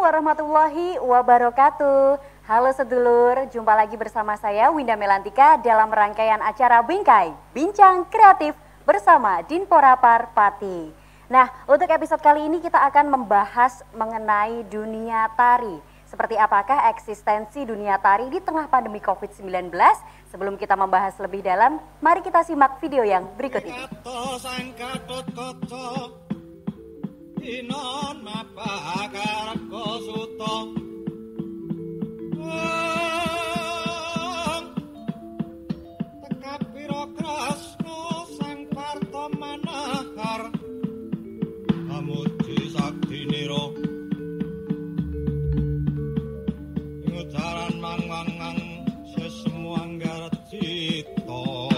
warahmatullahi wabarakatuh. Halo sedulur, jumpa lagi bersama saya Winda Melantika dalam rangkaian acara Bingkai, Bincang Kreatif bersama Dinpora Parpati. Nah, untuk episode kali ini kita akan membahas mengenai dunia tari. Seperti apakah eksistensi dunia tari di tengah pandemi COVID-19? Sebelum kita membahas lebih dalam, mari kita simak video yang berikut ini. Inon mapagar kosuto teka pirokrasno sang parto manahar amuji sakti niro ngucaran mangwangang sesemu anggar cito.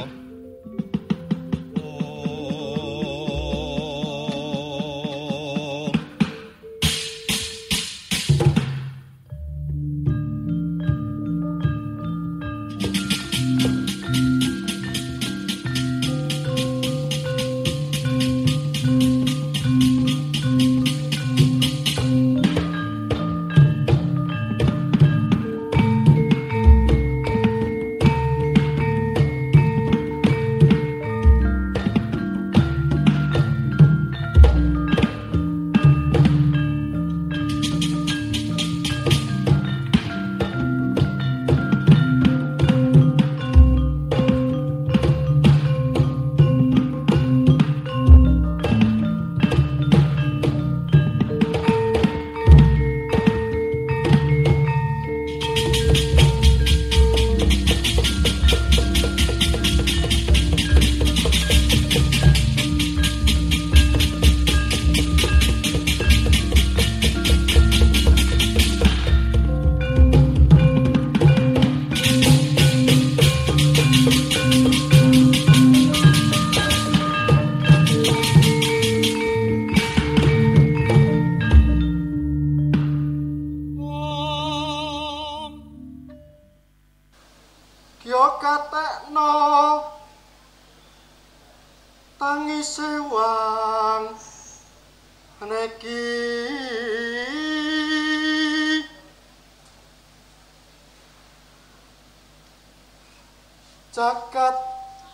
Jagat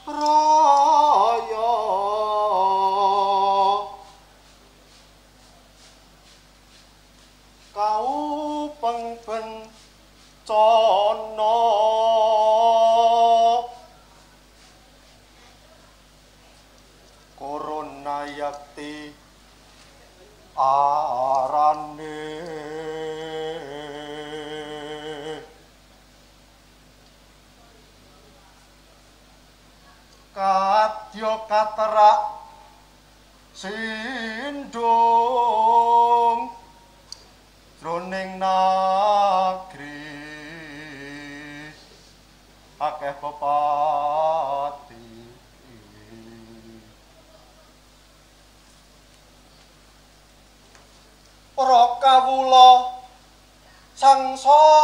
raya kau pengbencana corona yakti arane kadya katerak sindung jroning nagri akeh pepati para kawula sangsara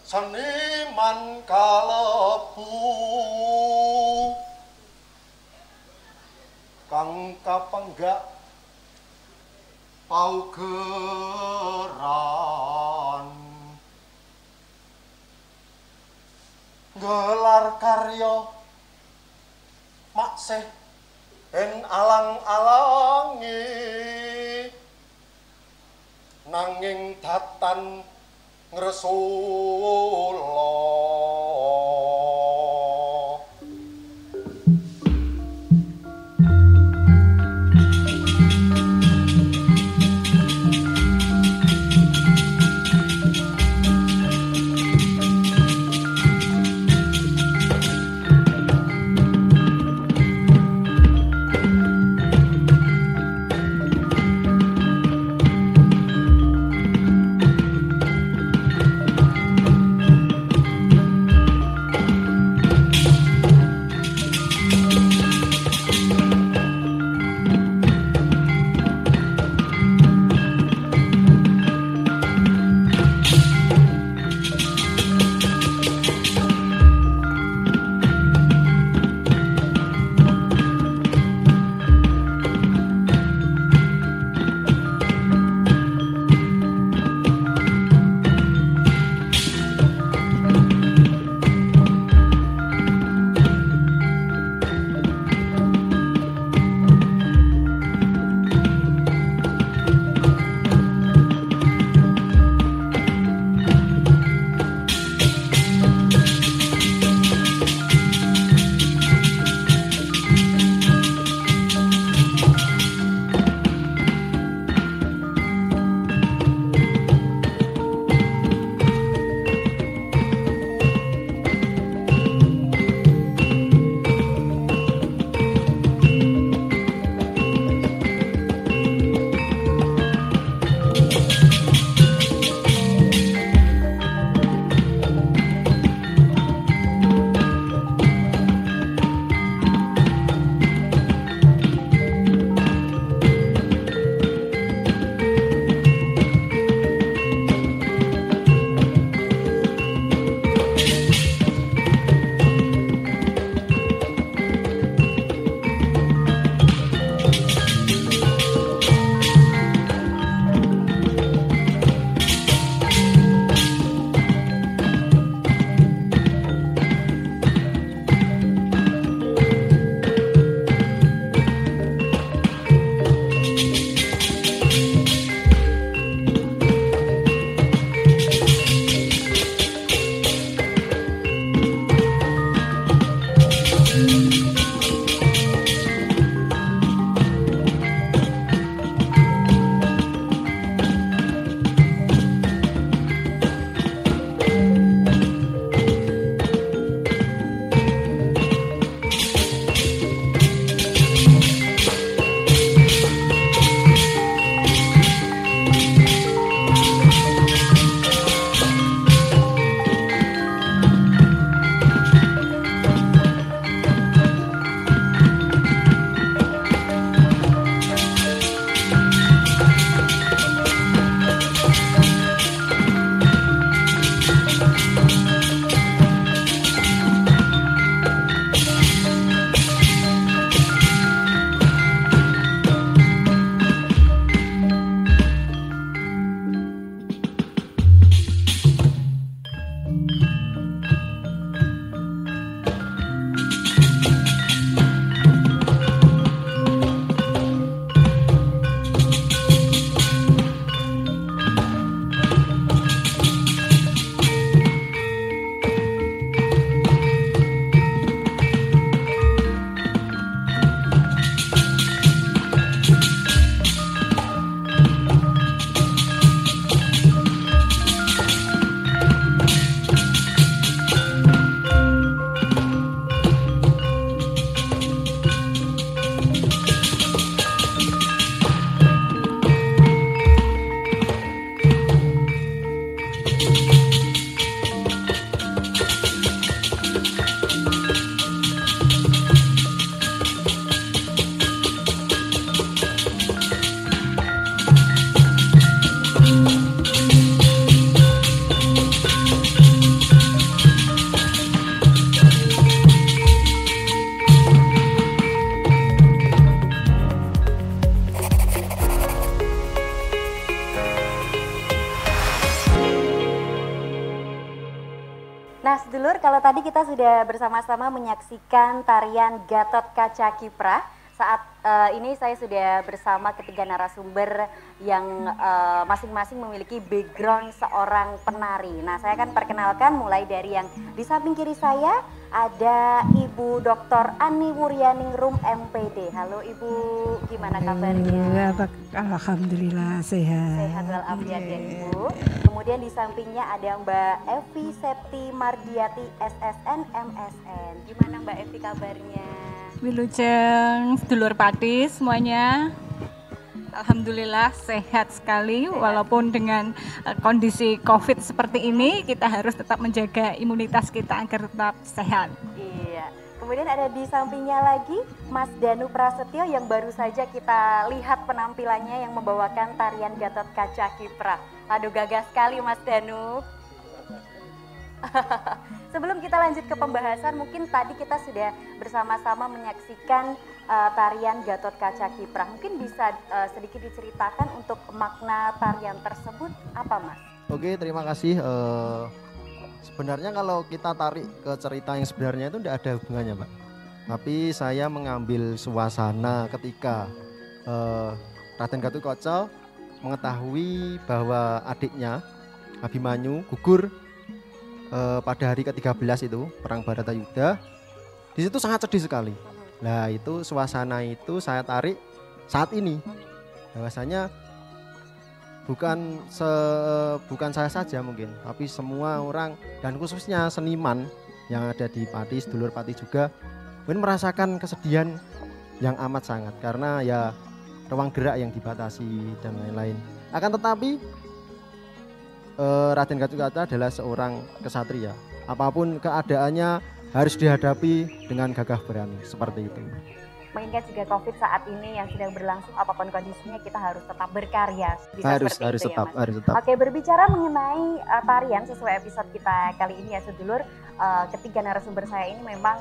seniman kalebu kang kapenggak paugeran gelar karya maksih ing alang-alangi nanging datan Rasulullah. sedulur, kalau tadi kita sudah bersama-sama menyaksikan tarian Gatot Kaca Kiprah, saat ini saya sudah bersama ketiga narasumber yang masing-masing memiliki background seorang penari. Nah, saya akan perkenalkan mulai dari yang di samping kiri saya ada Ibu Dr. Ani Wuryaningrum MPD. Halo Ibu, gimana kabarnya? Alhamdulillah sehat. Sehat walafiat ya Ibu. Kemudian di sampingnya ada Mbak Evi Septi Mardiati SSN MSN. Gimana Mbak Evi kabarnya? Wilujeng sedulur pati semuanya. Alhamdulillah sehat sekali walaupun dengan kondisi Covid seperti ini kita harus tetap menjaga imunitas kita agar tetap sehat. Iya. Kemudian ada di sampingnya lagi Mas Danu Prasetyo yang baru saja kita lihat penampilannya yang membawakan tarian Gatot Kaca Kiprah. Aduh, gagah sekali Mas Danu. Sebelum kita lanjut ke pembahasan, mungkin tadi kita sudah bersama-sama menyaksikan tarian Gatot Kaca Kiprah. Mungkin bisa sedikit diceritakan untuk makna tarian tersebut apa Mas? Oke, terima kasih. Sebenarnya kalau kita tarik ke cerita yang sebenarnya itu tidak ada hubungannya, Pak. Tapi saya mengambil suasana ketika Raden Gatotkaca mengetahui bahwa adiknya Abimanyu gugur pada hari ke-13 itu perang Baratayuda. Di situ sangat sedih sekali. Nah, itu suasana itu saya tarik saat ini. Bahwasanya bukan saya saja mungkin, tapi semua orang dan khususnya seniman yang ada di Pati, sedulur Pati juga mungkin merasakan kesedihan yang amat sangat karena ya ruang gerak yang dibatasi dan lain-lain. Akan tetapi Raden Gatotkaca adalah seorang kesatria. Apapun keadaannya harus dihadapi dengan gagah berani seperti itu. Mengingat juga Covid saat ini yang sedang berlangsung, apapun kondisinya kita harus tetap berkarya. Harus tetap. Oke, berbicara mengenai tarian sesuai episode kita kali ini ya sedulur, ketiga narasumber saya ini memang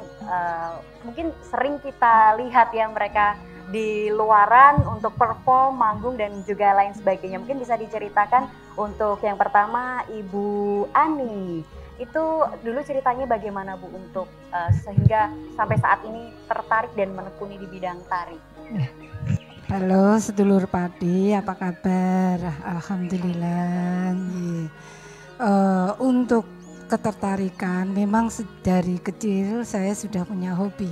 mungkin sering kita lihat ya mereka di luaran untuk perform, manggung dan juga lain sebagainya. Mungkin bisa diceritakan untuk yang pertama Ibu Ani. Itu dulu ceritanya bagaimana Bu untuk sehingga sampai saat ini tertarik dan menekuni di bidang tari? Halo sedulur padi, apa kabar? Alhamdulillah. Untuk ketertarikan memang dari kecil saya sudah punya hobi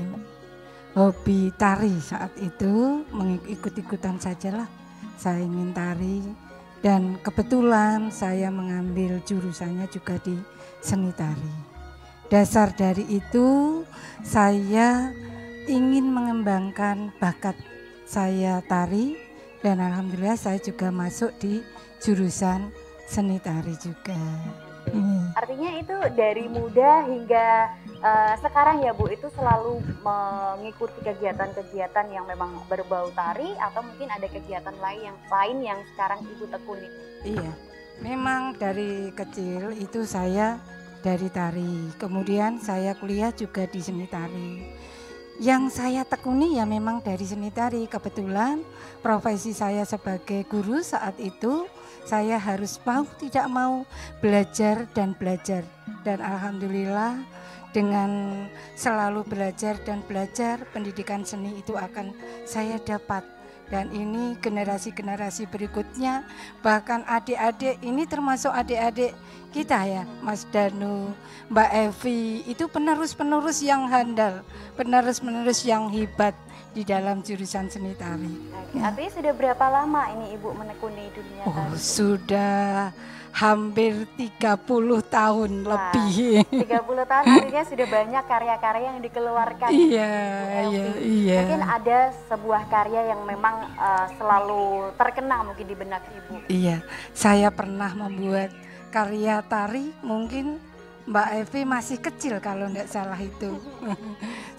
tari. Saat itu mengikut-ikutan sajalah saya ingin tari dan kebetulan saya mengambil jurusannya juga di seni tari. Dasar dari itu saya ingin mengembangkan bakat saya tari dan alhamdulillah saya juga masuk di jurusan seni tari juga. Artinya itu dari muda hingga sekarang ya Bu, itu selalu mengikuti kegiatan-kegiatan yang memang berbau tari atau mungkin ada kegiatan lain yang sekarang Ibu tekuni? Iya, memang dari kecil itu saya dari tari, kemudian saya kuliah juga di seni tari. Yang saya tekuni ya memang dari seni tari. Kebetulan profesi saya sebagai guru saat itu saya harus mau tidak mau belajar dan alhamdulillah dengan selalu belajar pendidikan seni itu akan saya dapat. Dan ini generasi-generasi berikutnya, bahkan adik-adik ini termasuk adik-adik kita ya, Mas Danu, Mbak Evi, itu penerus-penerus yang handal, penerus-penerus yang hebat di dalam jurusan seni tari. Artinya sudah berapa lama ini Ibu menekuni dunia tari? Sudah hampir 30 tahun lebih. 30 tahun artinya sudah banyak karya-karya yang dikeluarkan. Iya. Mungkin ada sebuah karya yang memang selalu terkenang mungkin di benak Ibu. Iya, saya pernah membuat karya tari, mungkin Mbak Evi masih kecil kalau tidak salah itu.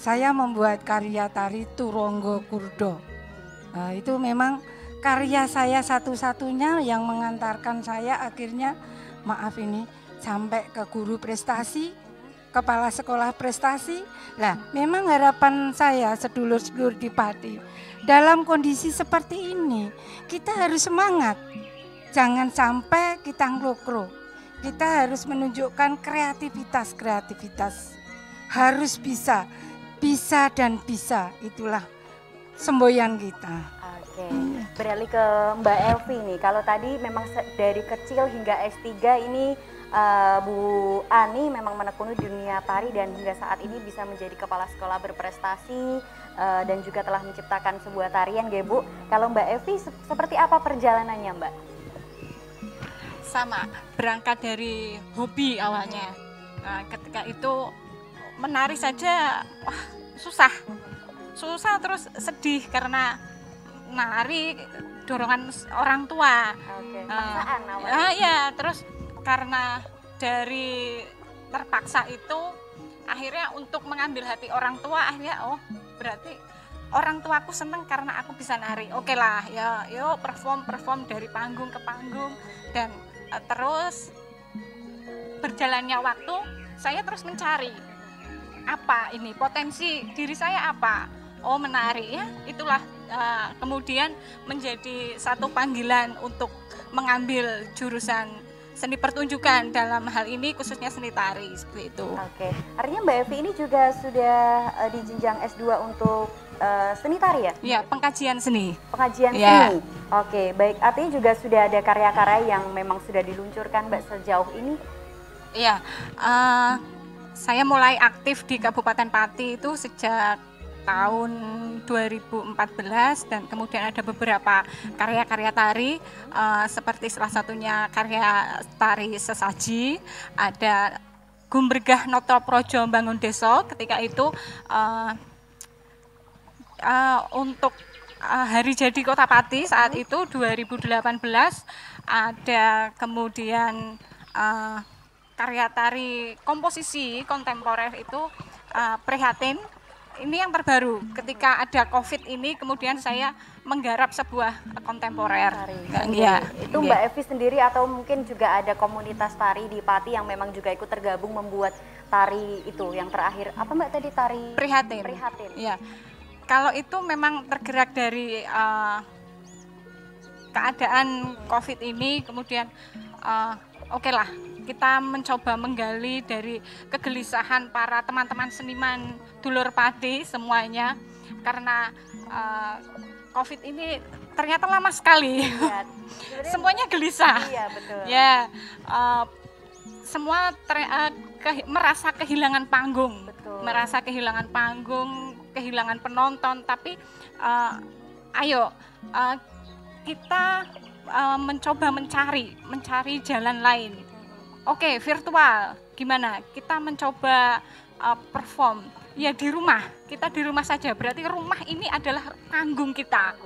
Saya membuat karya tari Turonggo Kurdo. Itu memang karya saya satu-satunya yang mengantarkan saya akhirnya sampai ke guru prestasi, kepala sekolah prestasi. Lah, memang harapan saya sedulur-sedulur di Pati dalam kondisi seperti ini kita harus semangat. Jangan sampai kita nglokro. kita harus menunjukkan kreativitas. Harus bisa dan bisa, itulah semboyan kita. Oke, beralih ke Mbak Elvi nih. Kalau tadi memang dari kecil hingga S3 ini Bu Ani memang menekuni dunia tari dan hingga saat ini bisa menjadi kepala sekolah berprestasi dan juga telah menciptakan sebuah tarian, ya Bu. Kalau Mbak Evi seperti apa perjalanannya, Mbak? Sama, berangkat dari hobi awalnya. Nah, ketika itu menari saja susah terus sedih karena nari dorongan orang tua. Oke, paksaan awalnya. Ya, terus karena dari terpaksa itu akhirnya untuk mengambil hati orang tua, akhirnya berarti orang tuaku seneng karena aku bisa nari. Oke lah, ya yuk perform dari panggung ke panggung. Dan terus berjalannya waktu saya terus mencari apa ini potensi diri saya apa. Menari ya, itulah kemudian menjadi satu panggilan untuk mengambil jurusan seni pertunjukan, dalam hal ini khususnya seni tari, seperti itu. Oke, artinya Mbak Evi ini juga sudah di jenjang S2 untuk seni tari ya? Iya, pengkajian seni. Pengkajian seni. Oke, baik. Artinya juga sudah ada karya-karya yang memang sudah diluncurkan Mbak sejauh ini? Iya, saya mulai aktif di Kabupaten Pati itu sejak tahun 2014 dan kemudian ada beberapa karya-karya tari seperti salah satunya karya tari sesaji, ada Gumbergah Noto Projo Bangun Deso ketika itu untuk hari jadi Kota Pati saat itu 2018, ada kemudian karya tari komposisi kontemporer itu Prihatin. Ini yang terbaru, ketika ada COVID ini kemudian saya menggarap sebuah kontemporer. Itu Mbak Evi sendiri atau mungkin juga ada komunitas tari di Pati yang memang juga ikut tergabung membuat tari itu yang terakhir, apa Mbak tadi, tari Prihatin. Ya, kalau itu memang tergerak dari keadaan COVID ini, kemudian oke lah, kita mencoba menggali dari kegelisahan para teman-teman seniman dulur Pati semuanya, karena COVID ini ternyata lama sekali. Ya, semuanya gelisah. Iya, betul. Ya, semua merasa kehilangan panggung, betul. Merasa kehilangan panggung, kehilangan penonton. Tapi ayo kita mencoba mencari jalan lain. Oke, virtual gimana? Kita mencoba perform ya di rumah. Kita di rumah saja. Berarti rumah ini adalah panggung kita.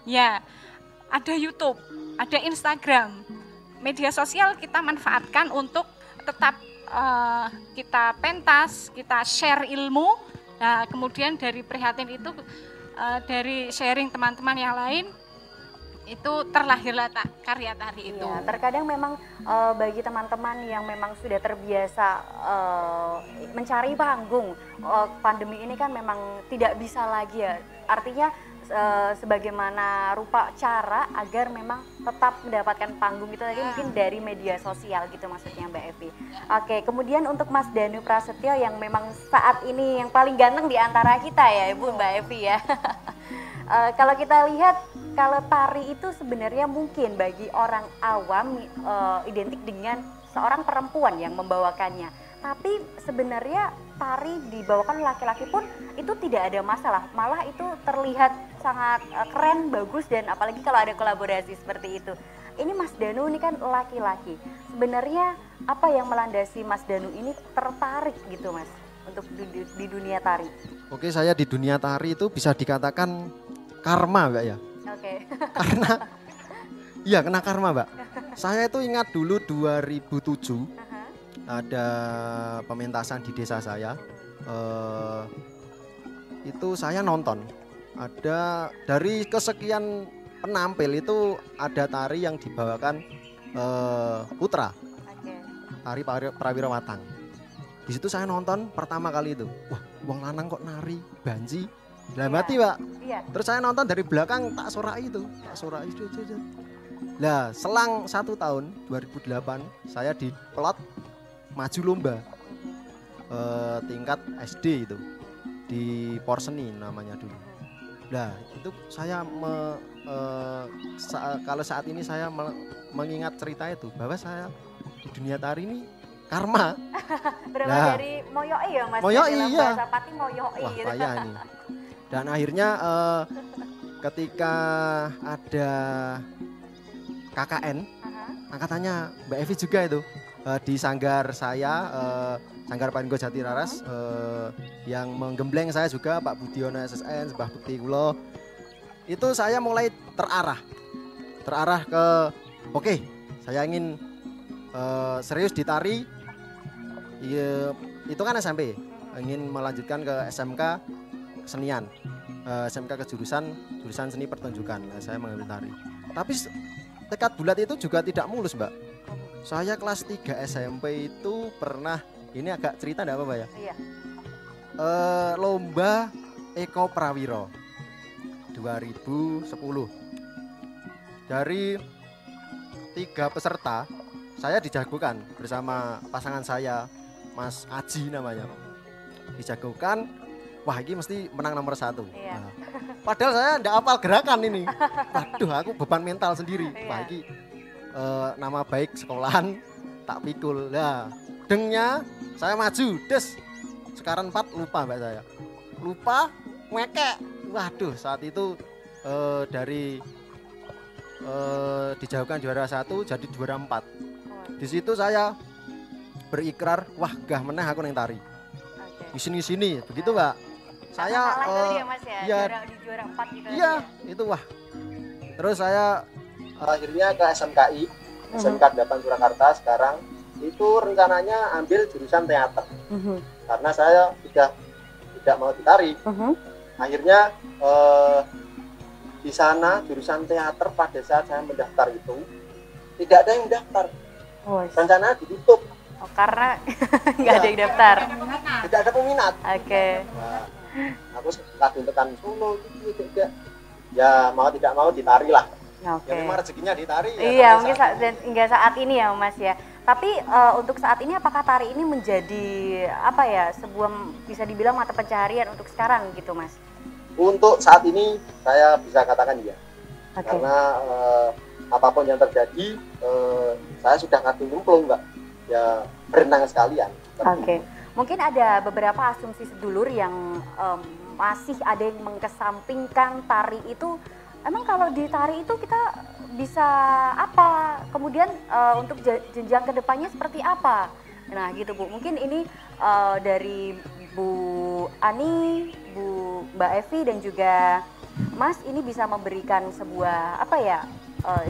Ya, ada YouTube, ada Instagram, media sosial kita manfaatkan untuk tetap kita pentas, kita share ilmu. Nah, kemudian dari Prihatin itu, dari sharing teman-teman yang lain, itu terlahirlah karya tari itu. Ya, terkadang memang bagi teman-teman yang memang sudah terbiasa mencari panggung, pandemi ini kan memang tidak bisa lagi ya. Artinya sebagaimana rupa cara agar memang tetap mendapatkan panggung itu tadi mungkin dari media sosial gitu maksudnya Mbak Evi. Oke, kemudian untuk Mas Danu Prasetyo yang memang saat ini yang paling ganteng di antara kita ya Ibu Mbak Evi ya. Kalau kita lihat, kalau tari itu sebenarnya mungkin bagi orang awam identik dengan seorang perempuan yang membawakannya. Tapi sebenarnya tari dibawakan laki-laki pun itu tidak ada masalah. Malah itu terlihat sangat keren, bagus, dan apalagi kalau ada kolaborasi seperti itu. Ini Mas Danu ini kan laki-laki. Sebenarnya apa yang melandasi Mas Danu ini tertarik gitu Mas untuk di dunia tari? Oke, saya di dunia tari itu bisa dikatakan karma Mbak ya. Oke. Karena iya kena karma Mbak. Saya itu ingat dulu 2007 ada pementasan di desa saya. Itu saya nonton. Ada dari kesekian penampil itu ada tari yang dibawakan putra. Tari Prawira Watang. Di situ saya nonton pertama kali itu. Wah, wong lanang kok nari banji. Dalam hati Pak. Iya. Terus saya nonton dari belakang tak sorai itu, Nah, selang 1 tahun 2008 saya diplot maju lomba tingkat SD itu di Porseni namanya dulu. Nah, itu saya kalau saat ini saya mengingat cerita itu bahwa saya di dunia tari ini karma. Berawal dari moyoi ya Mas? Moyoi, dalam iya. bahasa Pati moyoi. Wah, gitu. payah ini. Dan akhirnya ketika ada KKN, angkatannya Mbak Evi juga itu di sanggar saya, Sanggar Paninggo Jati Raras, yang menggembleng saya juga Pak Budiono SSN, Mbah Bekti Kulo. Itu saya mulai terarah ke oke, saya ingin serius di tari. Itu kan SMP, ingin melanjutkan ke SMK kesenian, SMK jurusan seni pertunjukan. Nah, saya mengambil tari. Tapi tekad bulat itu juga tidak mulus, Mbak. Saya kelas 3 SMP itu pernah, ini agak cerita enggak apa-apa ya? Iya. Lomba Eko Prawiro 2010. Dari 3 peserta, saya dijagokan bersama pasangan saya, Mas Aji namanya. Dijagokan, wah ini mesti menang nomor 1. Iya. Nah, padahal saya enggak hafal gerakan ini. Waduh, aku beban mental sendiri. Iya. Wah ini nama baik sekolahan tak pikul. Nah, dengnya saya maju, des. Sekarang 4 lupa Mbak saya. Lupa, ngekek. Waduh, saat itu dari dijauhkan juara 1 jadi juara 4. Di situ saya berikrar, wah gah meneh aku neng tari. Di sini, begitu Mbak. Saya ya Mas ya, iya, di juara 4 gitu. iya, itu wah. Terus saya Akhirnya ke SMKI, SMK 8 Surakarta sekarang itu rencananya ambil jurusan teater. Karena saya sudah tidak mau ditari. Akhirnya di sana jurusan teater pada saat saya mendaftar itu tidak ada yang mendaftar. Rencana ditutup. Oh, karena nggak ada yang daftar. Tidak ada peminat. Oke. Nah, aku kadung tekan Solo itu juga. Ya mau tidak mau ditari lah. Oke. Ya memang rezekinya ditari ya. Iya, mungkin hingga saat ini ya Mas ya. Tapi untuk saat ini apakah tari ini menjadi apa ya, sebuah bisa dibilang mata pencaharian untuk sekarang gitu Mas? Untuk saat ini saya bisa katakan iya. Oke. Karena apapun yang terjadi, saya sudah kadung nyemplung Mbak. Ya berenang sekalian. Oke. Mungkin ada beberapa asumsi sedulur yang masih ada yang mengkesampingkan tari itu. Emang kalau di tari itu kita bisa apa? Kemudian untuk jenjang kedepannya seperti apa? Nah gitu Bu, mungkin ini dari Bu Ani, Mbak Evi dan juga Mas ini bisa memberikan sebuah apa ya,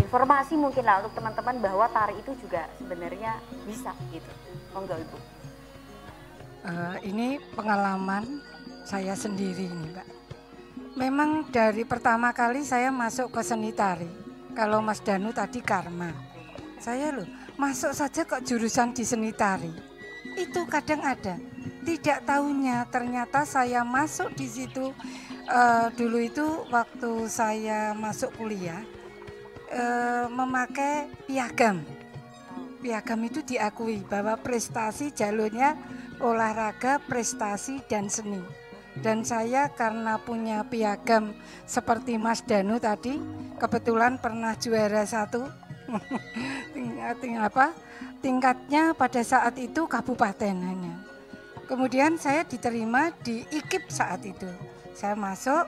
informasi mungkin lah untuk teman-teman bahwa tari itu juga sebenarnya bisa gitu. Monggo Ibu. Ini pengalaman saya sendiri ini Mbak. Memang dari pertama kali saya masuk ke seni tari. Kalau Mas Danu tadi karma. Saya loh masuk saja kok jurusan di seni tari. Itu kadang ada. Tidak tahunya ternyata saya masuk di situ dulu itu waktu saya masuk kuliah memakai piagam. Piagam itu diakui bahwa prestasi jalurnya olahraga, prestasi dan seni. Dan saya karena punya piagam seperti Mas Danu tadi, kebetulan pernah juara 1 tingkatnya pada saat itu kabupaten hanya. Kemudian saya diterima di IKIP saat itu. Saya masuk,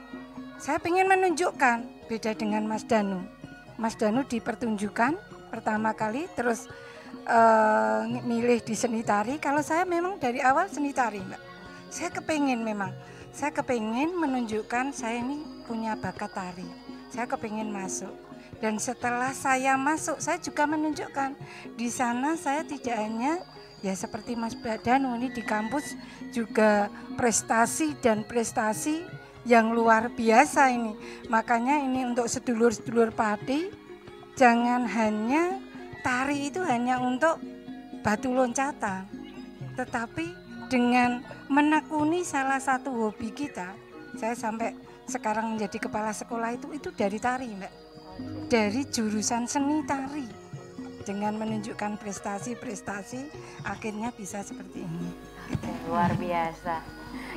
saya ingin menunjukkan beda dengan Mas Danu. Mas Danu dipertunjukkan pertama kali, terus milih di seni tari. Kalau saya memang dari awal seni tari Mbak. Saya kepingin menunjukkan saya ini punya bakat tari. Saya kepingin masuk. Dan setelah saya masuk, saya juga menunjukkan di sana saya tidak hanya ya seperti Mas Danu ini di kampus juga prestasi dan prestasi yang luar biasa ini. Makanya ini untuk sedulur-sedulur padi, jangan hanya tari itu hanya untuk batu loncatan, tetapi dengan menekuni salah satu hobi kita, saya sampai sekarang menjadi kepala sekolah itu dari tari Mbak. dari jurusan seni tari dengan menunjukkan prestasi-prestasi akhirnya bisa seperti ini. Luar biasa.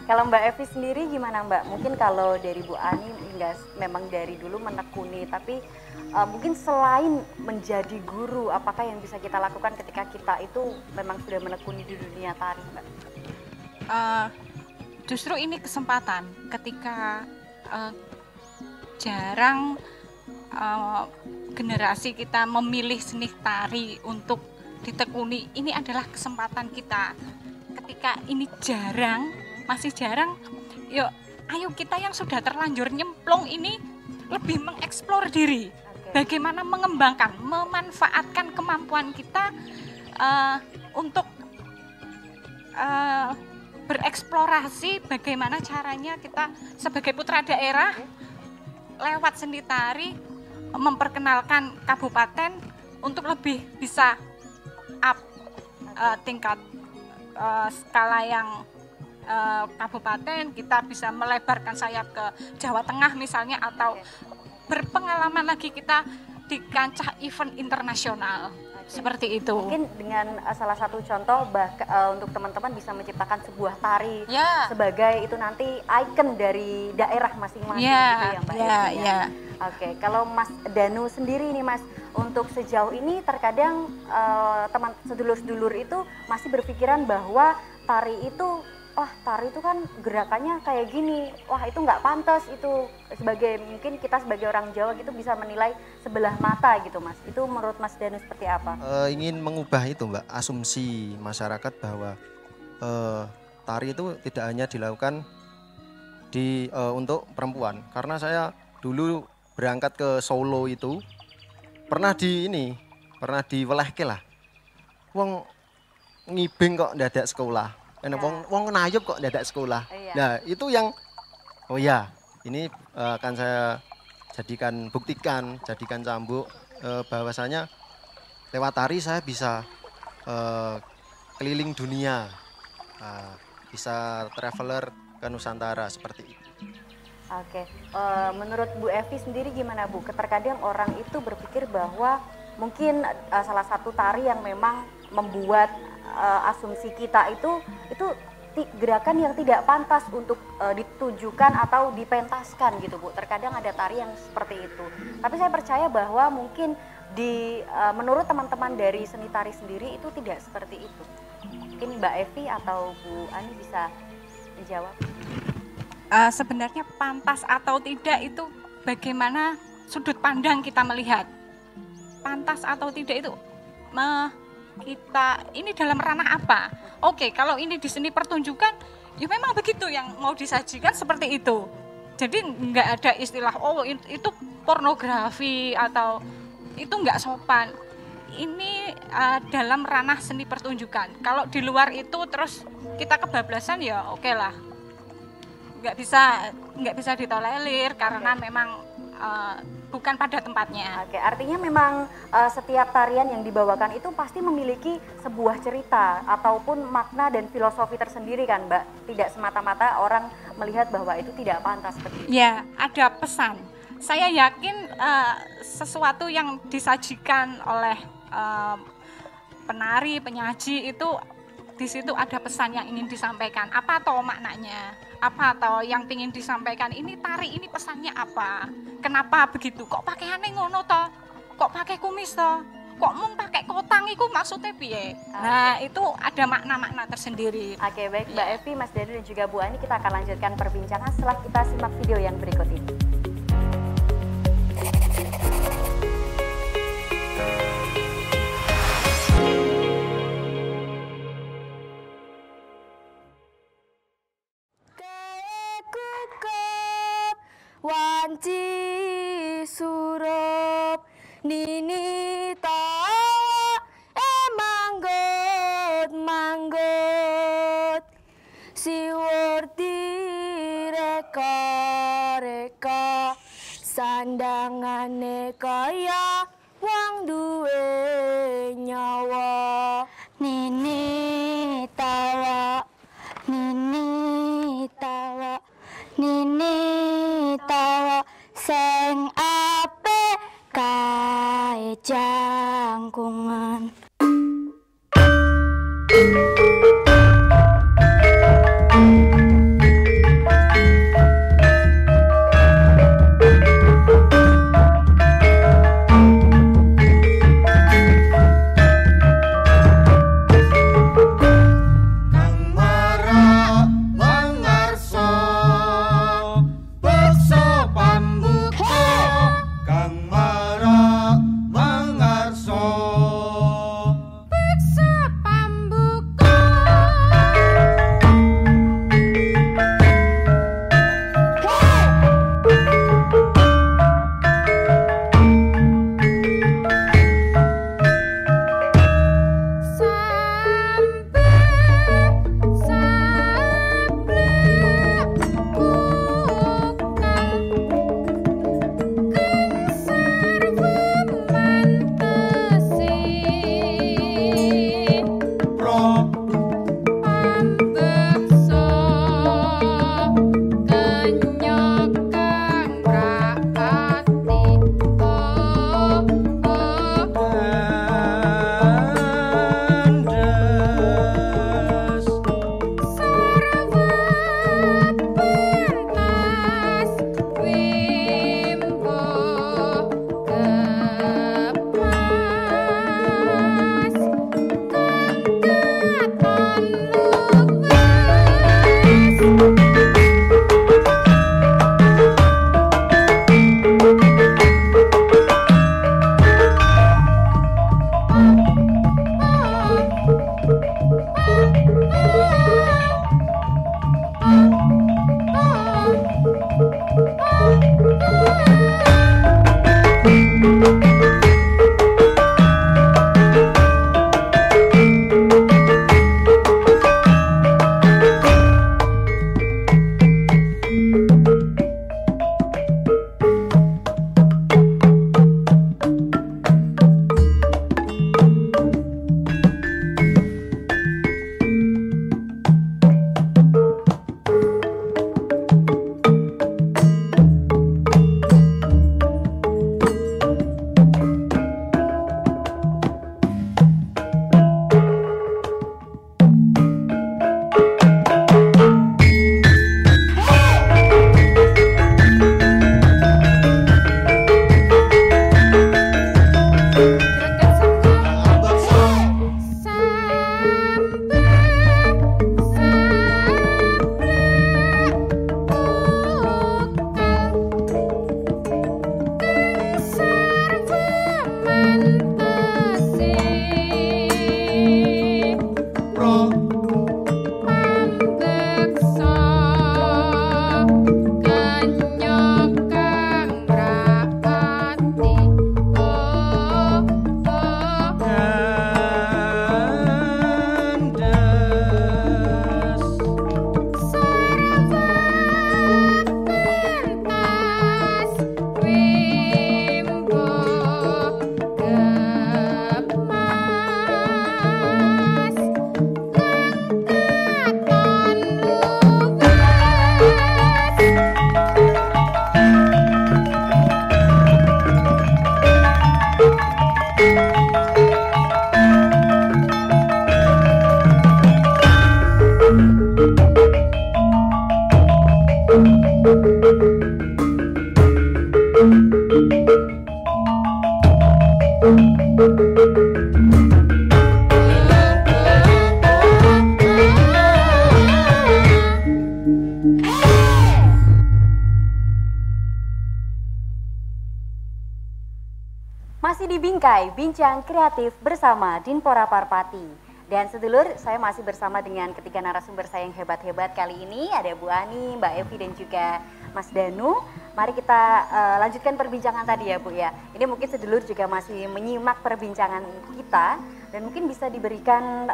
Kalau Mbak Evi sendiri gimana Mbak? Mungkin kalau dari Bu Ani enggak, memang dari dulu menekuni, tapi mungkin selain menjadi guru, apakah yang bisa kita lakukan ketika kita itu memang sudah menekuni di dunia tari Mbak? Justru ini kesempatan ketika jarang generasi kita memilih seni tari untuk ditekuni. Ini adalah kesempatan kita. Ketika ini jarang, masih jarang, yuk ayo kita yang sudah terlanjur nyemplung ini lebih mengeksplor diri. Bagaimana mengembangkan, memanfaatkan kemampuan kita untuk bereksplorasi bagaimana caranya kita sebagai putra daerah lewat seni tari memperkenalkan kabupaten untuk lebih bisa up tingkat skala yang kabupaten, kita bisa melebarkan sayap ke Jawa Tengah misalnya, atau berpengalaman lagi kita di kancah event internasional. Seperti itu. Mungkin dengan salah satu contoh untuk teman-teman bisa menciptakan sebuah tari sebagai itu nanti ikon dari daerah masing-masing gitu ya Mbak Evi ya. Oke, kalau Mas Danu sendiri nih Mas, untuk sejauh ini terkadang teman sedulur-sedulur itu masih berpikiran bahwa tari itu tari itu kan gerakannya kayak gini, wah itu nggak pantas, itu sebagai mungkin kita sebagai orang Jawa gitu bisa menilai sebelah mata gitu Mas. Itu menurut Mas Danu seperti apa? Ingin mengubah itu Mbak, asumsi masyarakat bahwa tari itu tidak hanya dilakukan untuk perempuan. Karena saya dulu berangkat ke Solo itu pernah diwelehke lah. Wong ngibing kok ndadak sekolah. Wong nayub kok dadak sekolah. Nah itu yang ini akan saya buktikan, jadikan cambuk bahwasanya lewat tari saya bisa keliling dunia, bisa traveler ke Nusantara seperti itu. Oke, menurut Bu Evi sendiri gimana Bu? Terkadang orang itu berpikir bahwa mungkin salah satu tari yang memang membuat asumsi kita itu gerakan yang tidak pantas untuk ditujukan atau dipentaskan gitu Bu. Terkadang ada tari yang seperti itu. Tapi saya percaya bahwa mungkin menurut teman-teman dari seni tari sendiri itu tidak seperti itu. Mungkin Mbak Evi atau Bu Ani bisa menjawab. Sebenarnya pantas atau tidak itu bagaimana sudut pandang kita melihat. Pantas atau tidak itu kita ini dalam ranah apa? Oke, kalau ini di seni pertunjukan, ya memang begitu yang mau disajikan seperti itu. Jadi nggak ada istilah itu pornografi atau itu nggak sopan. Ini dalam ranah seni pertunjukan. Kalau di luar itu terus kita kebablasan ya oke lah, nggak bisa ditolerir karena memang bukan pada tempatnya. Oke, artinya memang setiap tarian yang dibawakan itu pasti memiliki sebuah cerita ataupun makna dan filosofi tersendiri kan Mbak? Tidak semata-mata orang melihat bahwa itu tidak pantas seperti itu. Ya, ada pesan. Saya yakin sesuatu yang disajikan oleh penari, penyaji itu di situ ada pesan yang ingin disampaikan. Apa toh maknanya? Apa toh yang ingin disampaikan? Ini tari ini pesannya apa? Kenapa begitu? Kok pakaiannya ngono toh? Kok pakai kumis toh? Kok mung pakai kotang itu maksudnya piye? Nah, itu ada makna-makna tersendiri. Oke, baik Mbak Evi, Mas Danu dan juga Bu Ani, kita akan lanjutkan perbincangan setelah kita simak video yang berikut ini. Wanci surup nini tawa manggut siwur reka sandangane kaya wong duwe nyawa nini tawa sing apik Masih di Bingkai, Bincang Kreatif bersama Dinpora Parpati. Dan sedulur, saya masih bersama dengan ketiga narasumber saya yang hebat-hebat kali ini. Ada Bu Ani, Mbak Evi, dan juga Mas Danu. Mari kita lanjutkan perbincangan tadi ya Bu ya. Ini mungkin sedulur juga masih menyimak perbincangan kita. Dan mungkin bisa diberikan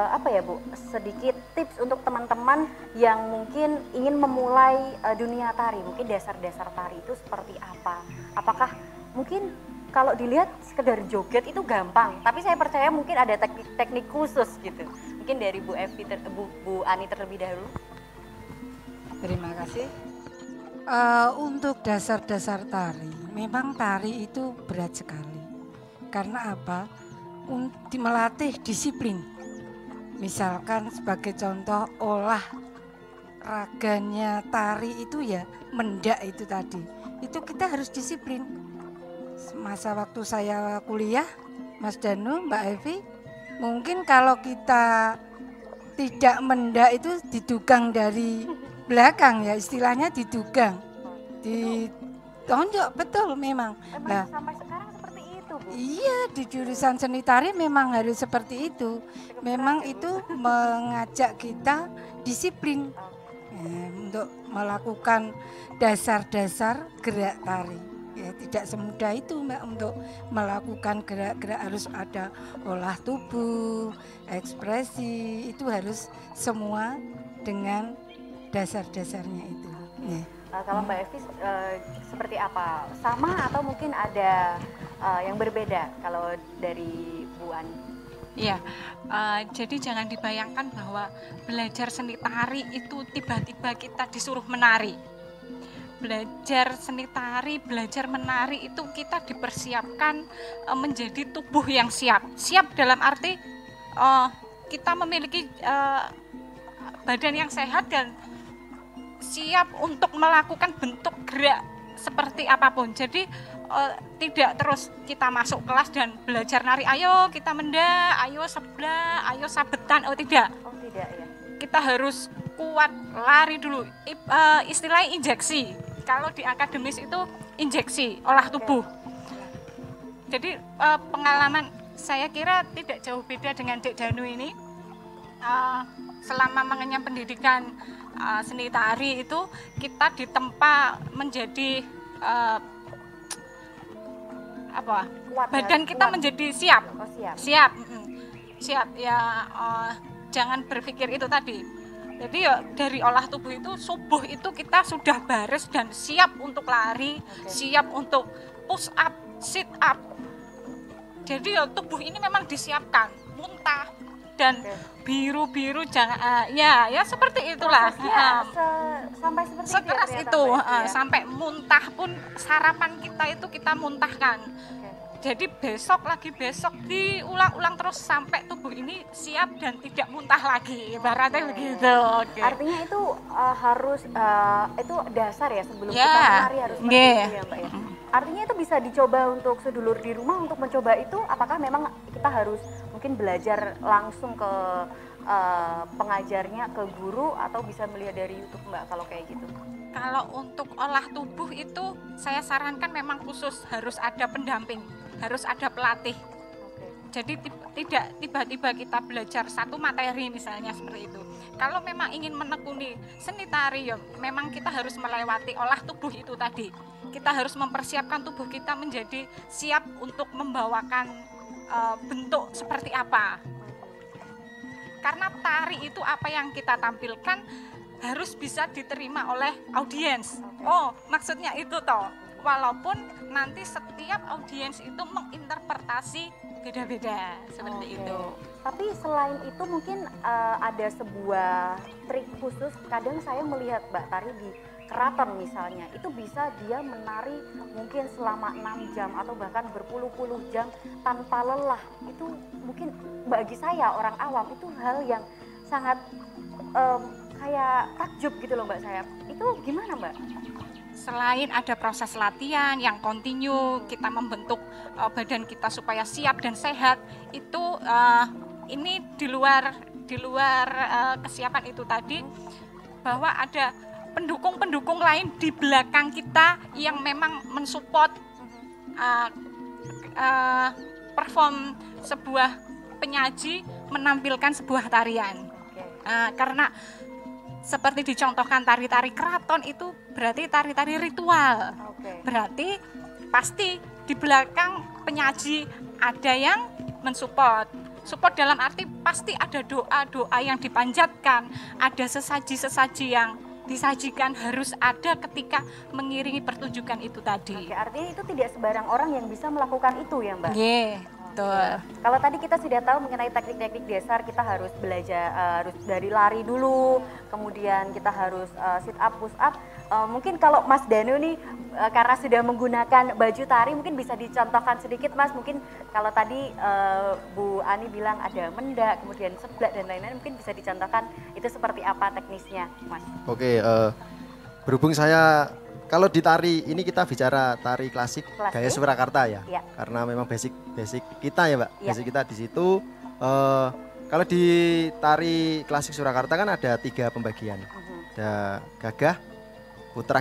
apa ya Bu, sedikit tips untuk teman-teman yang mungkin ingin memulai dunia tari. Mungkin dasar-dasar tari itu seperti apa? Apakah mungkin kalau dilihat sekedar joget itu gampang, tapi saya percaya mungkin ada teknik khusus gitu. Mungkin dari Bu Evi, Bu Ani terlebih dahulu. Terima kasih. Untuk dasar-dasar tari, memang tari itu berat sekali. Karena apa? Melatih disiplin. Misalkan sebagai contoh olahraganya tari itu ya mendak itu tadi. Itu kita harus disiplin. Masa waktu saya kuliah, Mas Danu, Mbak Evi, mungkin kalau kita tidak mendak itu didugang dari belakang ya, istilahnya didugang, ditonjok, betul memang. Nah, sampai sekarang seperti itu Bu? Iya, di jurusan seni tari memang harus seperti itu. Memang itu mengajak kita disiplin untuk melakukan dasar-dasar gerak tari. Ya, tidak semudah itu Mbak untuk melakukan gerak-gerak, harus ada olah tubuh, ekspresi, itu harus semua dengan dasar-dasarnya itu. Ya. Kalau Mbak Evi seperti apa? Sama atau mungkin ada yang berbeda kalau dari Bu Ani? Iya, jadi jangan dibayangkan bahwa belajar seni tari itu tiba-tiba kita disuruh menari. Belajar seni tari, belajar menari itu kita dipersiapkan menjadi tubuh yang siap. Siap dalam arti kita memiliki badan yang sehat dan siap untuk melakukan bentuk gerak seperti apapun. Jadi tidak terus kita masuk kelas dan belajar nari, ayo kita mendak, ayo sebelah, ayo sabetan, tidak. Oh tidak ya. Kita harus kuat, lari dulu, istilahnya injeksi. Kalau di akademis itu injeksi, olah tubuh. Jadi pengalaman saya kira tidak jauh beda dengan Dek Danu ini. Selama mengenyam pendidikan seni tari itu kita ditempa menjadi Kuat, badan ya, kita kuat. menjadi siap. Oh, siap. Siap ya, jangan berpikir itu tadi. Jadi ya dari olah tubuh itu, subuh itu kita sudah baris dan siap untuk lari, siap untuk push up, sit up. Jadi ya tubuh ini memang disiapkan, muntah dan biru-biru jangan ya seperti itulah. Sampai seperti sekeras itu, ya, sampai muntah pun sarapan kita itu kita muntahkan. Jadi besok diulang-ulang terus sampai tubuh ini siap dan tidak muntah lagi, ibaratnya begitu. Artinya itu harus itu dasar ya sebelum kita menari harus seperti itu ya Mbak ya. Artinya itu bisa dicoba untuk sedulur di rumah untuk mencoba itu, apakah memang kita harus mungkin belajar langsung ke pengajarnya, ke guru, atau bisa melihat dari YouTube Mbak kalau kayak gitu? Kalau untuk olah tubuh itu saya sarankan memang khusus harus ada pendamping, harus ada pelatih. Jadi tidak tiba-tiba kita belajar satu materi misalnya seperti itu. Kalau memang ingin menekuni seni tari ya memang kita harus melewati olah tubuh itu tadi. Kita harus mempersiapkan tubuh kita menjadi siap untuk membawakan bentuk seperti apa. Karena tari itu apa yang kita tampilkan harus bisa diterima oleh audiens. Oh, maksudnya itu toh. Walaupun nanti setiap audiens itu menginterpretasi beda-beda seperti itu. Tapi selain itu mungkin ada sebuah trik khusus. Kadang saya melihat Mbak tari di keraton misalnya, itu bisa dia menari mungkin selama 6 jam atau bahkan berpuluh-puluh jam tanpa lelah. Itu mungkin bagi saya orang awam itu hal yang sangat kayak takjub gitu loh Mbak saya. Itu gimana Mbak? Selain ada proses latihan yang kontinu, kita membentuk badan kita supaya siap dan sehat, itu ini di luar kesiapan itu tadi, bahwa ada pendukung-pendukung lain di belakang kita yang memang mensupport perform sebuah penyaji menampilkan sebuah tarian. Karena seperti dicontohkan tari-tari keraton itu berarti tari-tari ritual. Berarti pasti di belakang penyaji ada yang mensupport. Support dalam arti pasti ada doa-doa yang dipanjatkan, ada sesaji-sesaji yang disajikan harus ada ketika mengiringi pertunjukan itu tadi. Artinya itu tidak sembarang orang yang bisa melakukan itu ya Mbak? Iya, betul. Kalau tadi kita sudah tahu mengenai teknik-teknik dasar, kita harus belajar harus dari lari dulu, kemudian kita harus sit up, push up. Mungkin kalau Mas Danu nih karena sudah menggunakan baju tari, mungkin bisa dicontohkan sedikit Mas. Mungkin kalau tadi Bu Ani bilang ada mendak, kemudian seblak dan lain-lain, mungkin bisa dicontohkan itu seperti apa teknisnya Mas. Oke, berhubung saya kalau di tari ini kita bicara tari klasik gaya Surakarta ya, karena memang basic kita ya Mbak, basic kita di situ. Kalau di tari klasik Surakarta kan ada 3 pembagian, ada gagah, putra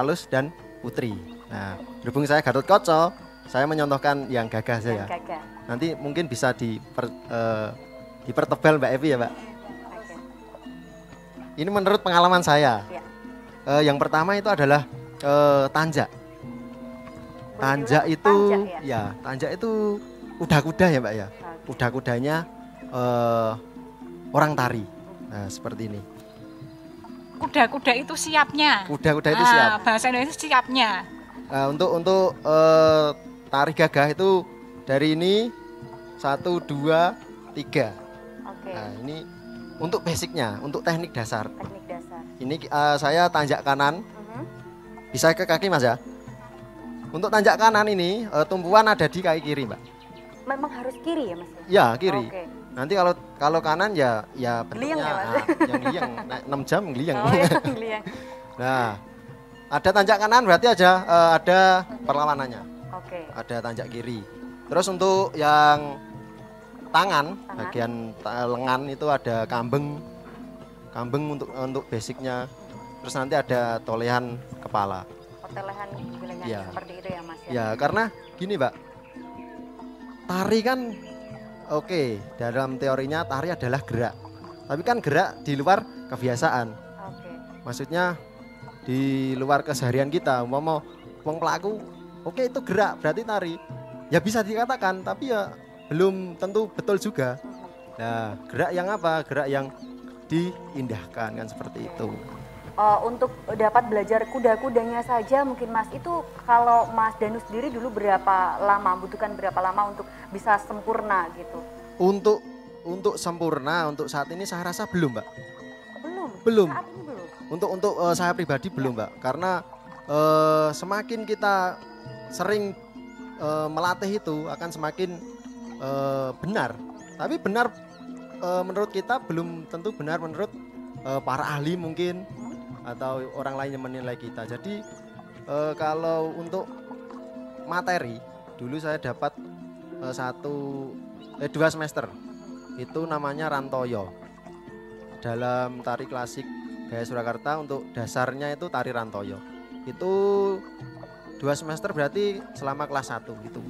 halus dan putri. Nah, berhubung saya Gatot Kaca, saya menyontohkan yang gagah saja. Nanti mungkin bisa dipertebal Mbak Evi ya Mbak. Ini menurut pengalaman saya. Yang pertama itu adalah tanjak. Tanjak itu tanjak itu kuda-kuda ya Mbak ya. Kuda-kudanya orang tari. Nah, seperti ini. Kuda-kuda itu siapnya. Kuda-kuda itu siap. Bahasa Indonesia siapnya. Untuk tari gagah itu dari ini 1, 2, 3. Nah, ini untuk basicnya, untuk teknik dasar. Ini saya tanjak kanan. Bisa ke kaki Mas ya. Untuk tanjak kanan ini tumpuan ada di kaki kiri Mbak. Memang harus kiri ya Mas? Ya kiri. Nanti kalau kanan ya bentuknya yang 6 jam ngeliyeng. Nah, ada tanjak kanan berarti ada perlawanannya. Ada tanjak kiri. Terus untuk yang tangan, bagian lengan itu ada kambeng untuk basicnya. Terus nanti ada tolehan kepala. Tolehan wilayahnya seperti itu ya Mas ya? Ya, karena gini Mbak, tari kan dalam teorinya tari adalah gerak. Tapi kan gerak di luar kebiasaan. Maksudnya di luar keseharian kita. Umpama wong pelaku, itu gerak berarti tari. Ya bisa dikatakan, tapi ya belum tentu betul juga. Nah, gerak yang apa? Gerak yang diindahkan kan seperti itu. Untuk dapat belajar kuda-kudanya saja mungkin Mas, itu kalau Mas Danu sendiri dulu membutuhkan berapa lama untuk bisa sempurna gitu? Untuk sempurna untuk saat ini saya rasa belum Mbak. Belum. Saat ini belum. Untuk saya pribadi belum Mbak, karena semakin kita sering melatih itu akan semakin benar. Tapi benar menurut kita belum tentu benar menurut para ahli mungkin atau orang lain yang menilai kita. Jadi kalau untuk materi dulu saya dapat 2 semester itu namanya Rantoyo. Dalam tari klasik gaya Surakarta untuk dasarnya itu tari Rantoyo. Itu 2 semester berarti selama kelas 1 gitu.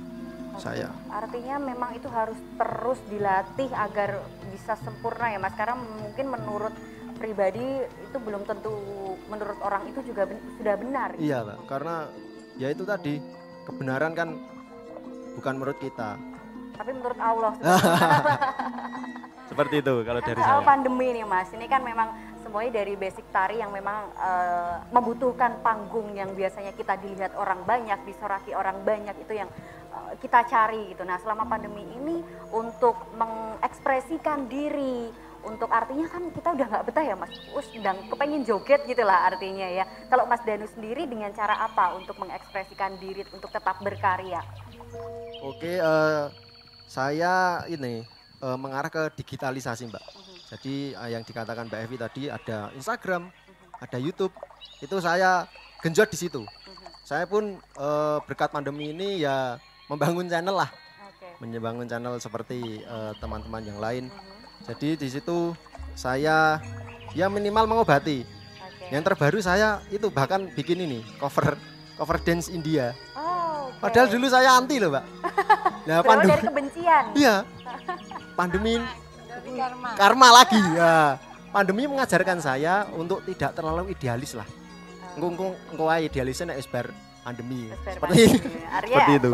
Saya. Artinya memang itu harus terus dilatih agar bisa sempurna ya Mas. Karena mungkin menurut pribadi itu belum tentu menurut orang itu juga sudah benar. Iya Pak, karena ya itu tadi kebenaran kan bukan menurut kita. Tapi menurut Allah. Seperti itu kalau dari saya. Soal pandemi nih Mas, ini kan memang semuanya dari basic tari yang memang membutuhkan panggung yang biasanya kita dilihat orang banyak, disoraki orang banyak, itu yang kita cari gitu. Nah selama pandemi ini untuk mengekspresikan diri, untuk artinya kan kita udah nggak betah ya Mas, sedang kepengen joget gitu lah artinya ya. Kalau Mas Danu sendiri dengan cara apa untuk mengekspresikan diri untuk tetap berkarya? Oke, saya ini mengarah ke digitalisasi Mbak. Jadi yang dikatakan Mbak Evi tadi ada Instagram, ada YouTube, itu saya genjot di situ. Saya pun berkat pandemi ini ya membangun channel lah, membangun channel seperti teman-teman yang lain. Jadi di situ saya ya minimal mengobati. Yang terbaru saya itu bahkan bikin ini cover dance India. Padahal dulu saya anti loh, Mbak. Nah, pandemi dari kebencian. Iya. Pandemi karma lagi ya. Pandemi mengajarkan saya untuk tidak terlalu idealis lah. Engko ae idealisnya nek wis bar pandemi. Seperti itu.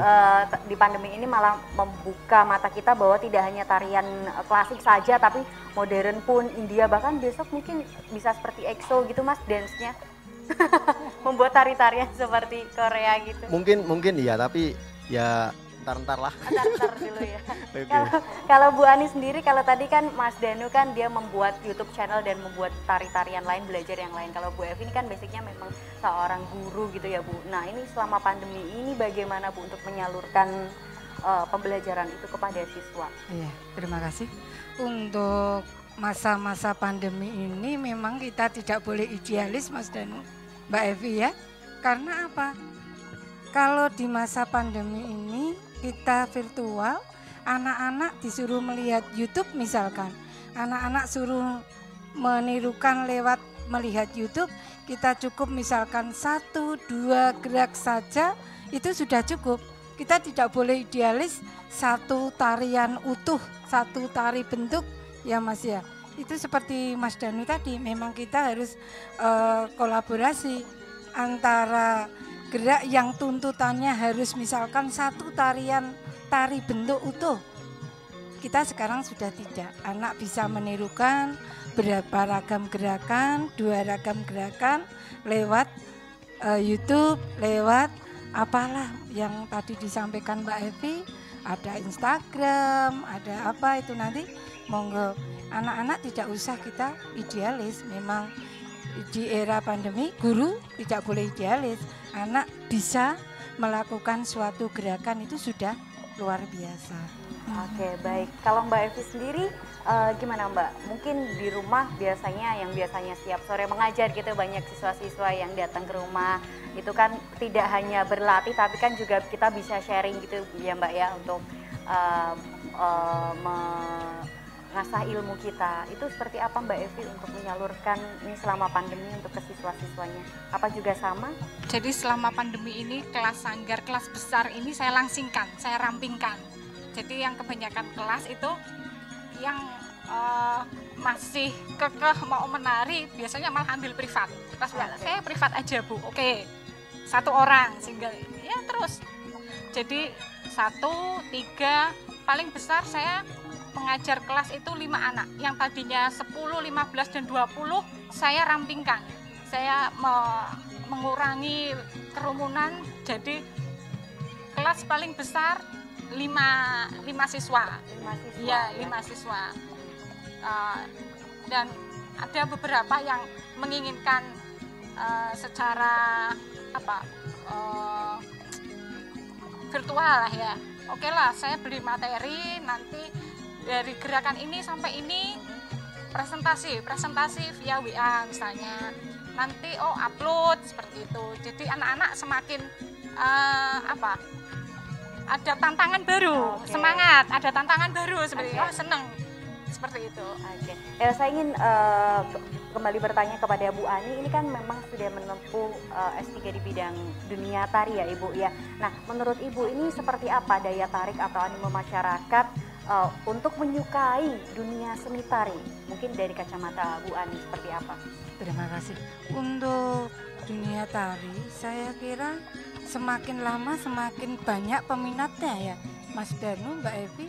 Di pandemi ini malah membuka mata kita bahwa tidak hanya tarian klasik saja, tapi modern pun, India, bahkan besok mungkin bisa seperti EXO gitu Mas, dance-nya. Membuat tari-tarian seperti Korea gitu. Mungkin iya, tapi ya ntar lah. Ntar dulu ya. Kalau Bu Ani sendiri, kalau tadi kan Mas Danu kan dia membuat YouTube channel dan membuat tari-tarian lain, belajar yang lain. Kalau Bu Evi ini kan basicnya memang seorang guru gitu ya Bu. Nah ini selama pandemi ini bagaimana Bu untuk menyalurkan pembelajaran itu kepada siswa? Iya, terima kasih. Untuk masa-masa pandemi ini memang kita tidak boleh idealis Mas Danu, Mbak Evi ya. Karena apa? Kalau di masa pandemi ini kita virtual, anak-anak disuruh melihat YouTube misalkan, anak-anak suruh menirukan lewat melihat YouTube, kita cukup misalkan 1-2 gerak saja itu sudah cukup. Kita tidak boleh idealis satu tarian utuh, satu tari bentuk ya Mas ya. Itu seperti Mas Danu tadi, memang kita harus kolaborasi antara gerak yang tuntutannya harus misalkan satu tari bentuk utuh. Kita sekarang sudah tidak, anak bisa menirukan berapa ragam gerakan, 2 ragam gerakan lewat YouTube, lewat apalah yang tadi disampaikan Mbak Evi, ada Instagram, ada apa itu nanti monggo. Anak-anak tidak usah kita idealis, memang di era pandemi guru tidak boleh idealis. Anak bisa melakukan suatu gerakan itu sudah luar biasa. Oke, baik. Kalau Mbak Evi sendiri gimana Mbak? Mungkin di rumah yang biasanya setiap sore mengajar gitu, banyak siswa-siswa yang datang ke rumah. Itu kan tidak hanya berlatih tapi kan juga kita bisa sharing gitu ya Mbak ya, untuk mengasah ilmu kita. Itu seperti apa Mbak Evi untuk menyalurkan ini selama pandemi untuk ke siswa-siswanya? Apa juga sama? Jadi selama pandemi ini kelas sanggar, kelas besar ini saya langsingkan, saya rampingkan. Jadi yang kebanyakan kelas itu yang masih kekeh mau menari biasanya malah ambil privat. Saya privat aja Bu, oke. 1 orang sehingga ya terus. Jadi 1, 3, paling besar saya mengajar kelas itu 5 anak. Yang tadinya 10, 15 dan 20 saya rampingkan. Saya mengurangi kerumunan, jadi kelas paling besar 5 siswa. 5 siswa. Iya, 5 siswa. Dan ada beberapa yang menginginkan secara virtual lah ya. Oke lah, saya beli materi, nanti dari gerakan ini sampai ini presentasi via WA misalnya. Nanti upload seperti itu. Jadi anak-anak semakin ada tantangan baru, semangat, ada tantangan baru seperti itu, seneng seperti itu. Oke. Saya ingin kembali bertanya kepada Bu Ani, ini kan memang sudah menempuh S3 di bidang dunia tari ya Ibu ya. Nah, menurut Ibu ini seperti apa daya tarik atau animo masyarakat untuk menyukai dunia seni tari? Mungkin dari kacamata Bu Ani seperti apa? Terima kasih. Untuk dunia tari, saya kira semakin lama semakin banyak peminatnya ya Mas Danu, Mbak Evi.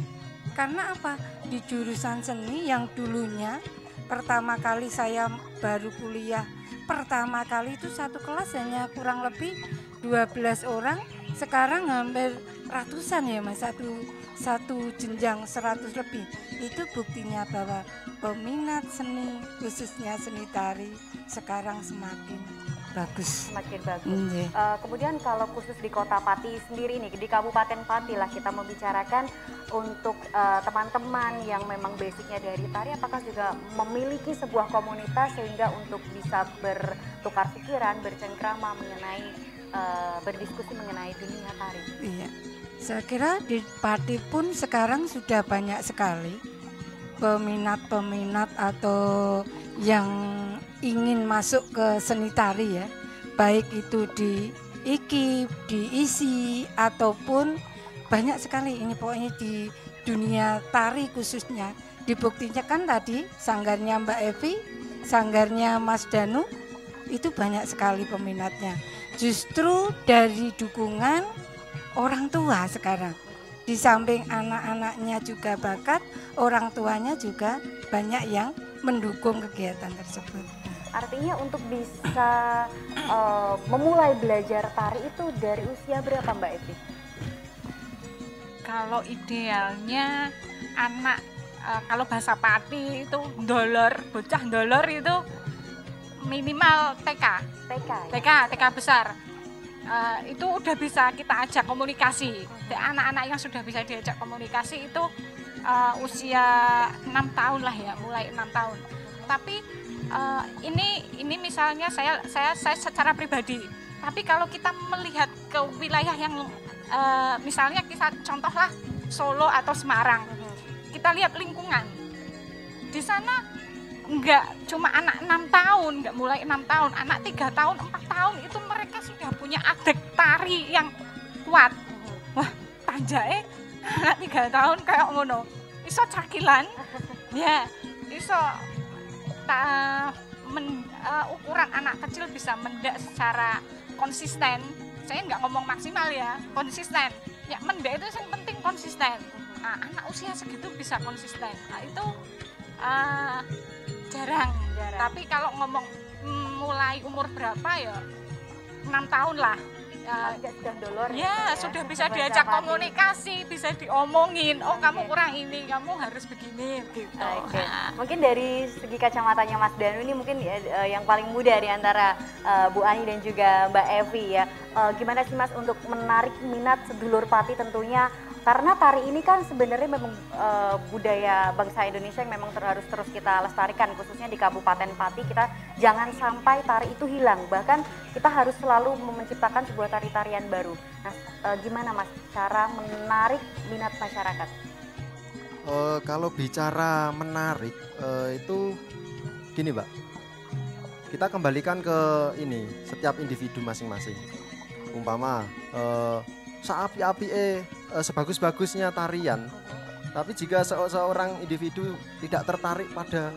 Karena apa? Di jurusan seni yang dulunya pertama kali saya baru kuliah, pertama kali itu satu kelas hanya kurang lebih 12 orang, sekarang hampir ratusan ya Mas, satu jenjang 100 lebih. Itu buktinya bahwa peminat seni, khususnya seni tari, sekarang semakin bagus. Semakin bagus. Nggih. Kemudian kalau khusus di Kota Pati sendiri nih, di Kabupaten Pati lah kita membicarakan untuk teman-teman yang memang basicnya dari tari, apakah juga memiliki sebuah komunitas sehingga untuk bisa bertukar pikiran, bercengkrama mengenai berdiskusi mengenai dunia tari. Iya, saya kira di Pati pun sekarang sudah banyak sekali peminat-peminat atau yang ingin masuk ke seni tari ya, baik itu di IKIP, di ISI ataupun banyak sekali ini pokoknya di dunia tari khususnya. Dibuktikan kan tadi sanggarnya Mbak Evi, sanggarnya Mas Danu itu banyak sekali peminatnya. Justru dari dukungan orang tua sekarang. Di samping anak-anaknya juga bakat, orang tuanya juga banyak yang mendukung kegiatan tersebut. Artinya untuk bisa memulai belajar tari itu dari usia berapa Mbak Evi? Kalau idealnya anak kalau bahasa Pati itu bocah ndolor itu minimal TK besar. Itu udah bisa kita ajak komunikasi. Anak-anak yang sudah bisa diajak komunikasi itu usia 6 tahun lah ya, mulai 6 tahun. Tapi ini misalnya saya secara pribadi. Tapi kalau kita melihat ke wilayah yang misalnya kita contohlah Solo atau Semarang, kita lihat lingkungan. Di sana enggak cuma anak 6 tahun, enggak mulai 6 tahun, anak 3 tahun, 4 tahun itu mereka sudah punya adek tari yang kuat. Wah, tanjae anak 3 tahun kayak ngono. Iso cakilan. Ya, iso ukuran anak kecil bisa mendak secara konsisten. Saya enggak ngomong maksimal ya, konsisten. Ya mendak itu yang penting konsisten. Nah, anak usia segitu bisa konsisten. Nah, itu jarang. Tapi kalau ngomong mulai umur berapa ya 6 tahun lah. Sudah dolor ya, sudah bisa diajak komunikasi, bisa diomongin, oh kamu kurang ini, kamu harus begini gitu. Okay. Mungkin dari segi kacamatanya Mas Danu ini mungkin yang paling muda di antara Bu Ani dan juga Mbak Evi ya. Gimana sih Mas untuk menarik minat sedulur Pati tentunya, karena tari ini kan sebenarnya memang budaya bangsa Indonesia yang memang harus terus kita lestarikan, khususnya di Kabupaten Pati. Kita jangan sampai tari itu hilang, bahkan kita harus selalu menciptakan sebuah tari-tarian baru. Nah, gimana Mas cara menarik minat masyarakat? Kalau bicara menarik itu gini Mbak, kita kembalikan ke ini setiap individu masing-masing. Umpama seapi-api sebagus-bagusnya tarian, tapi jika seorang individu tidak tertarik pada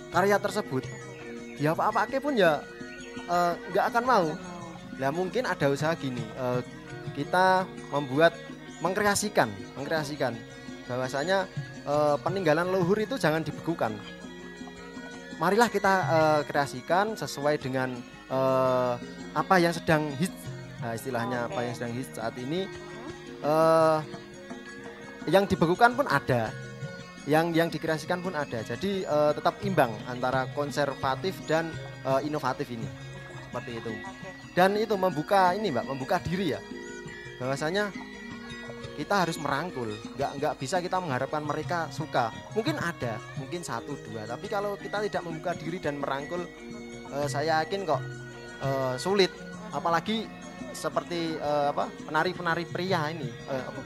karya tersebut, dia apa-apa pun ya nggak akan mau. Nah mungkin ada usaha gini, kita mengkreasikan bahwasanya peninggalan leluhur itu jangan dibekukan. Marilah kita kreasikan sesuai dengan apa yang sedang hits. Nah, istilahnya apa yang sedang hits saat ini, yang dibekukan pun ada, yang dikreasikan pun ada. Jadi tetap imbang antara konservatif dan inovatif ini, seperti itu. Dan itu membuka ini Mbak, membuka diri ya, bahwasanya kita harus merangkul, nggak bisa kita mengharapkan mereka suka. Mungkin ada, mungkin 1, 2, tapi kalau kita tidak membuka diri dan merangkul, saya yakin kok sulit. Apalagi seperti penari-penari pria ini,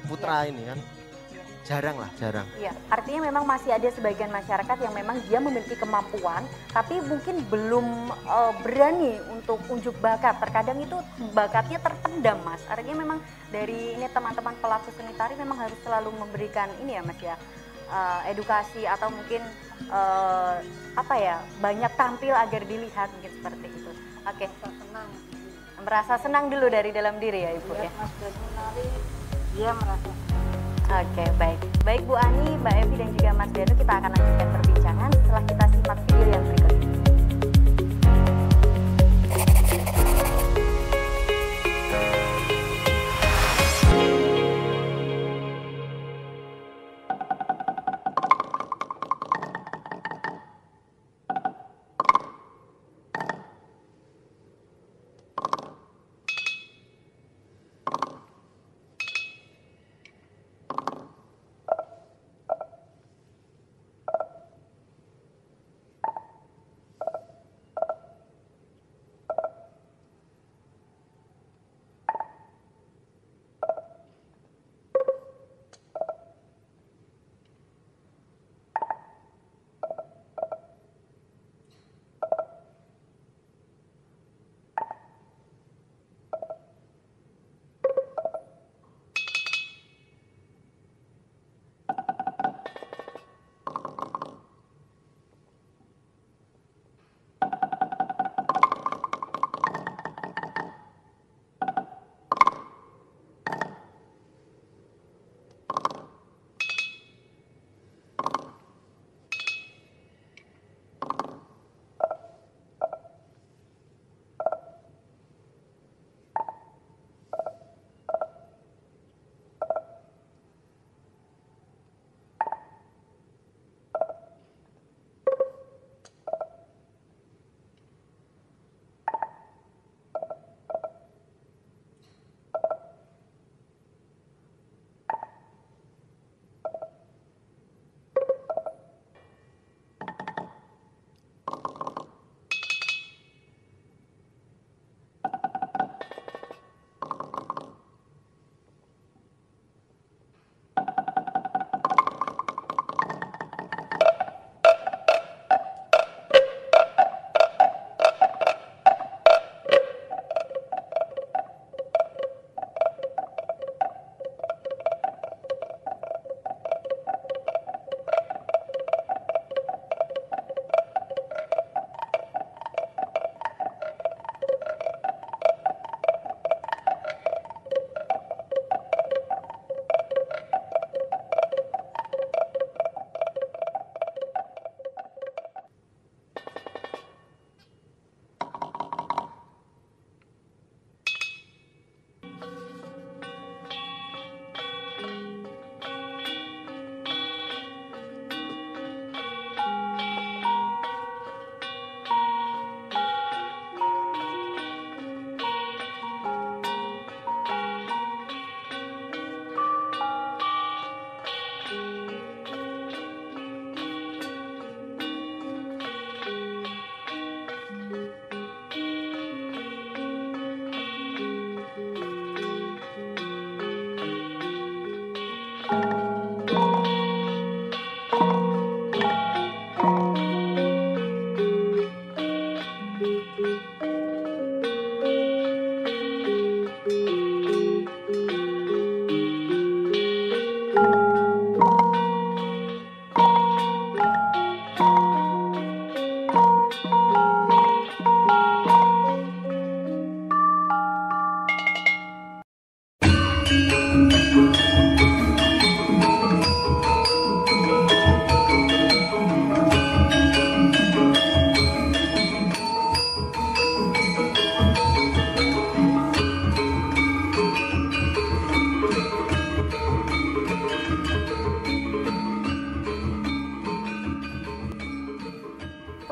putra ini kan jarang. Iya, artinya memang masih ada sebagian masyarakat yang memang dia memiliki kemampuan, tapi mungkin belum berani untuk unjuk bakat. Terkadang itu bakatnya terpendam Mas. Artinya memang dari ini teman-teman pelaku seni tari memang harus selalu memberikan ini ya Mas ya, edukasi atau mungkin banyak tampil agar dilihat, mungkin seperti itu. Oke. Merasa senang dulu dari dalam diri ya Ibu ya. Mas Danu menari, dia merasa. Oke, baik Bu Ani, Mbak Evi dan juga Mas Danu, kita akan lanjutkan perbincangan setelah kita simak video yang berikut ini.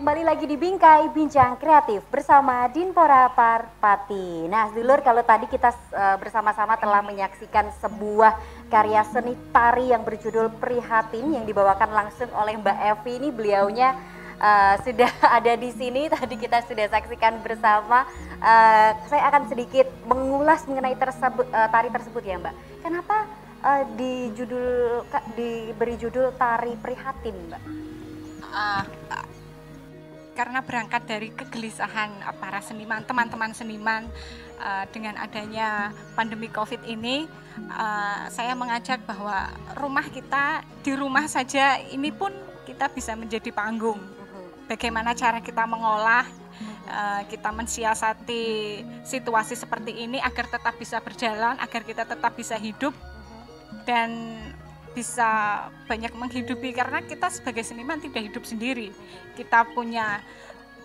Kembali lagi di Bingkai Bincang Kreatif bersama Dinpora Parpati. Nah, sedulur, kalau tadi kita bersama-sama telah menyaksikan sebuah karya seni tari yang berjudul Prihatin yang dibawakan langsung oleh Mbak Evi. Ini beliaunya sudah ada di sini. Tadi kita sudah saksikan bersama. Saya akan sedikit mengulas mengenai tari tersebut ya, Mbak. Kenapa diberi judul Tari Prihatin, Mbak? Karena berangkat dari kegelisahan para seniman, teman-teman seniman dengan adanya pandemi COVID ini, saya mengajak bahwa rumah kita, di rumah saja ini pun kita bisa menjadi panggung. Bagaimana cara kita mengolah, kita mensiasati situasi seperti ini agar tetap bisa berjalan, agar kita tetap bisa hidup dan bisa banyak menghidupi, karena kita sebagai seniman tidak hidup sendiri. Kita punya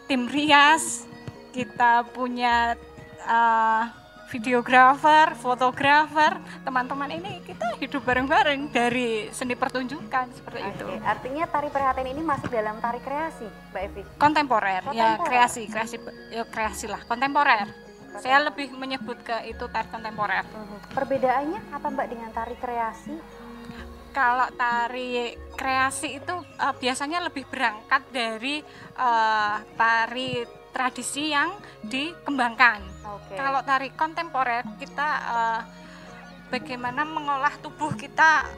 tim rias, kita punya videografer, fotografer, teman-teman ini kita hidup bareng-bareng dari seni pertunjukan seperti itu. Artinya tari prihatin ini masuk dalam tari kreasi, Mbak Evi? Kontemporer, ya kreasi lah, kontemporer. Saya lebih menyebut ke itu tari kontemporer. Perbedaannya apa, Mbak, dengan tari kreasi? Kalau tari kreasi itu biasanya lebih berangkat dari tari tradisi yang dikembangkan. Kalau tari kontemporer kita bagaimana mengolah tubuh kita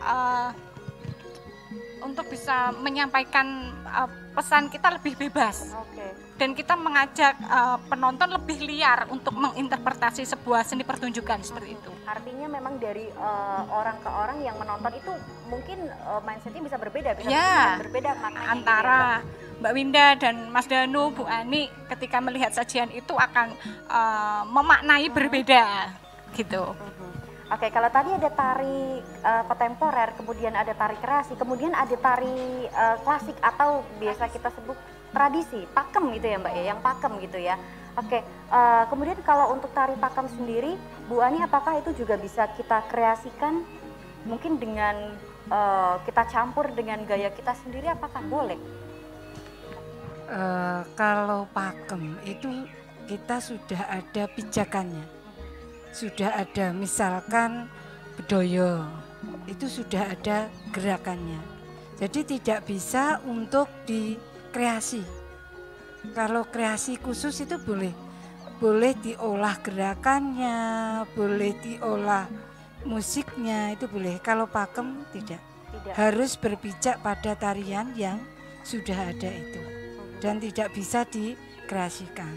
untuk bisa menyampaikan pesan kita lebih bebas. Dan kita mengajak penonton lebih liar untuk menginterpretasi sebuah seni pertunjukan seperti itu. Artinya memang dari orang ke orang yang menonton itu mungkin mindsetnya bisa berbeda, berbeda maknanya. Antara Mbak Winda dan Mas Danu, Bu Ani ketika melihat sajian itu akan memaknai berbeda gitu. Oke, kalau tadi ada tari kontemporer, kemudian ada tari kreasi, kemudian ada tari klasik atau biasa kita sebut tradisi, pakem gitu ya, Mbak ya, yang pakem gitu ya. Oke, kemudian kalau untuk tari pakem sendiri, Bu Ani, apakah itu juga bisa kita kreasikan mungkin dengan kita campur dengan gaya kita sendiri, apakah boleh? Kalau pakem itu kita sudah ada pijakannya, sudah ada misalkan bedoyo, itu sudah ada gerakannya. Jadi tidak bisa untuk dikreasi. Kalau kreasi khusus itu boleh diolah gerakannya, boleh diolah musiknya, itu boleh. Kalau pakem tidak. Harus berpijak pada tarian yang sudah ada itu dan tidak bisa dikreasikan.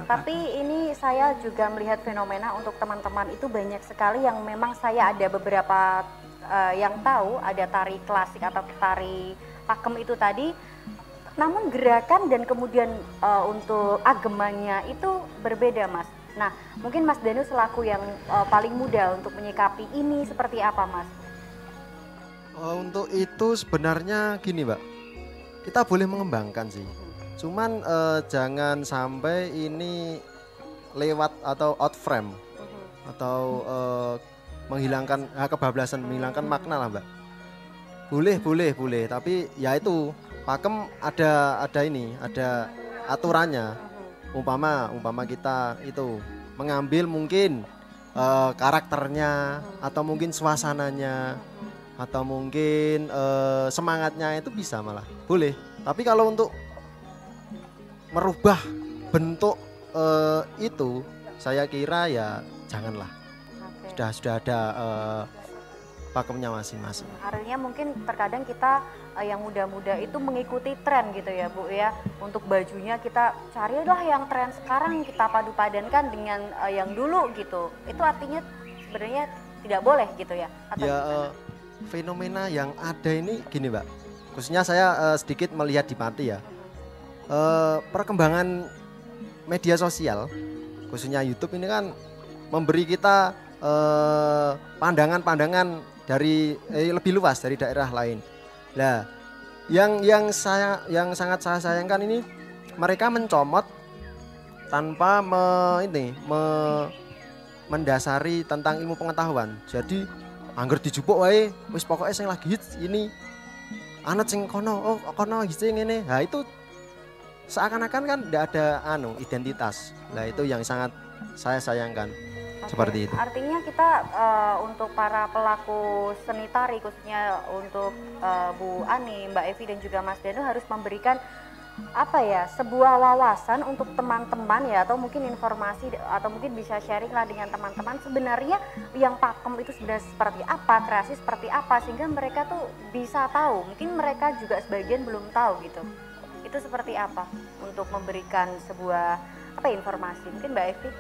Tapi ini saya juga melihat fenomena untuk teman-teman itu banyak sekali yang memang saya ada beberapa yang tahu ada tari klasik atau tari pakem itu tadi, namun gerakan dan kemudian untuk agemanya itu berbeda, Mas. Nah, mungkin Mas Danu selaku yang paling muda untuk menyikapi ini seperti apa, Mas? Untuk itu sebenarnya gini, Mbak, kita boleh mengembangkan sih. Cuman jangan sampai ini lewat atau out frame atau menghilangkan kebablasan, menghilangkan makna lah, Mbak. Boleh, tapi ya itu pakem ada aturannya. Umpama kita itu mengambil mungkin karakternya atau mungkin suasananya atau mungkin semangatnya, itu bisa malah boleh. Tapi kalau untuk merubah bentuk itu, saya kira ya janganlah. Sudah ada pakemnya masing-masing. Artinya mungkin terkadang kita yang muda-muda itu mengikuti tren gitu ya Bu ya. Untuk bajunya kita carilah yang tren sekarang, kita padu-padankan dengan yang dulu gitu. Itu artinya sebenarnya tidak boleh gitu ya? Atau ya fenomena yang ada ini gini Mbak, khususnya saya sedikit melihat di Pati ya. Perkembangan media sosial khususnya YouTube ini kan memberi kita pandangan-pandangan dari lebih luas dari daerah lain. Nah, yang sangat saya sayangkan ini mereka mencomot tanpa mendasari tentang ilmu pengetahuan. Jadi angger dijupuk wae wis pokoke sing lagi hits ini anet sing kono hits ngene. Nah, itu seakan-akan kan tidak ada identitas. Nah, itu yang sangat saya sayangkan. Seperti itu. Artinya kita untuk para pelaku seni tari khususnya untuk Bu Ani, Mbak Evi dan juga Mas Danu harus memberikan sebuah wawasan untuk teman-teman ya, atau mungkin informasi atau mungkin bisa sharing lah dengan teman-teman sebenarnya yang pakem itu sebenarnya seperti apa, kreasi seperti apa, sehingga mereka tuh bisa tahu. Mungkin mereka juga sebagian belum tahu gitu. Itu seperti apa untuk memberikan sebuah informasi. Mungkin Mbak Evi.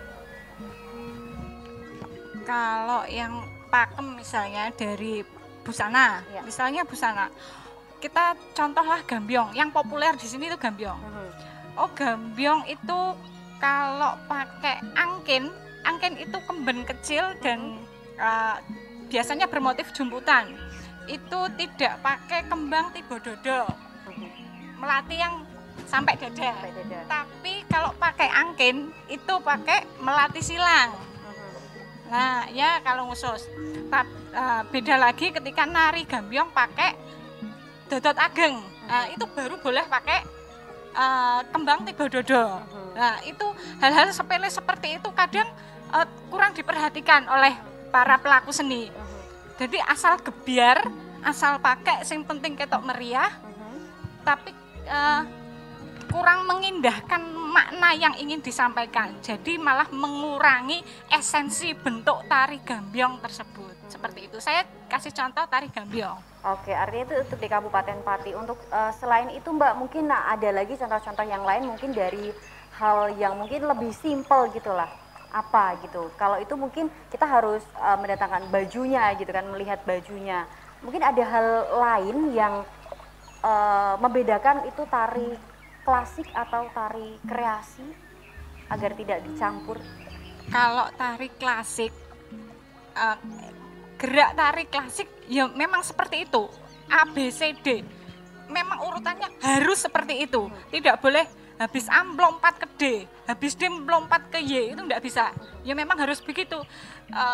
Kalau yang pakem misalnya dari busana, misalnya busana, kita contohlah gambyong, yang populer di sini itu gambyong. Oh, gambyong itu kalau pakai angkin itu kemben kecil dan biasanya bermotif jumputan. Itu tidak pakai kembang tibododo, melati yang sampai dada. Tapi kalau pakai angkin itu pakai melati silang. Nah, ya kalau khusus. Beda lagi ketika nari gambyong pakai dodot ageng. Nah, itu baru boleh pakai kembang tibododo. Nah, itu hal-hal sepele seperti itu kadang kurang diperhatikan oleh para pelaku seni. Jadi asal gebiar, asal pakai, yang penting ketok meriah, tapi kurang mengindahkan makna yang ingin disampaikan. Jadi malah mengurangi esensi bentuk tari gambyong tersebut. Seperti itu. Saya kasih contoh tari gambyong. Oke, artinya itu untuk di Kabupaten Pati. Untuk selain itu Mbak, mungkin ada lagi contoh-contoh yang lain mungkin dari hal yang mungkin lebih simpel gitulah. Apa gitu. Kalau itu mungkin kita harus mendatangkan bajunya gitu kan, melihat bajunya. Mungkin ada hal lain yang membedakan itu tari klasik atau tari kreasi agar tidak dicampur. Kalau tari klasik, gerak tari klasik ya memang seperti itu, A, B, C, D. Memang urutannya harus seperti itu, tidak boleh habis A melompat ke D, habis D melompat ke Y, itu tidak bisa. Ya memang harus begitu,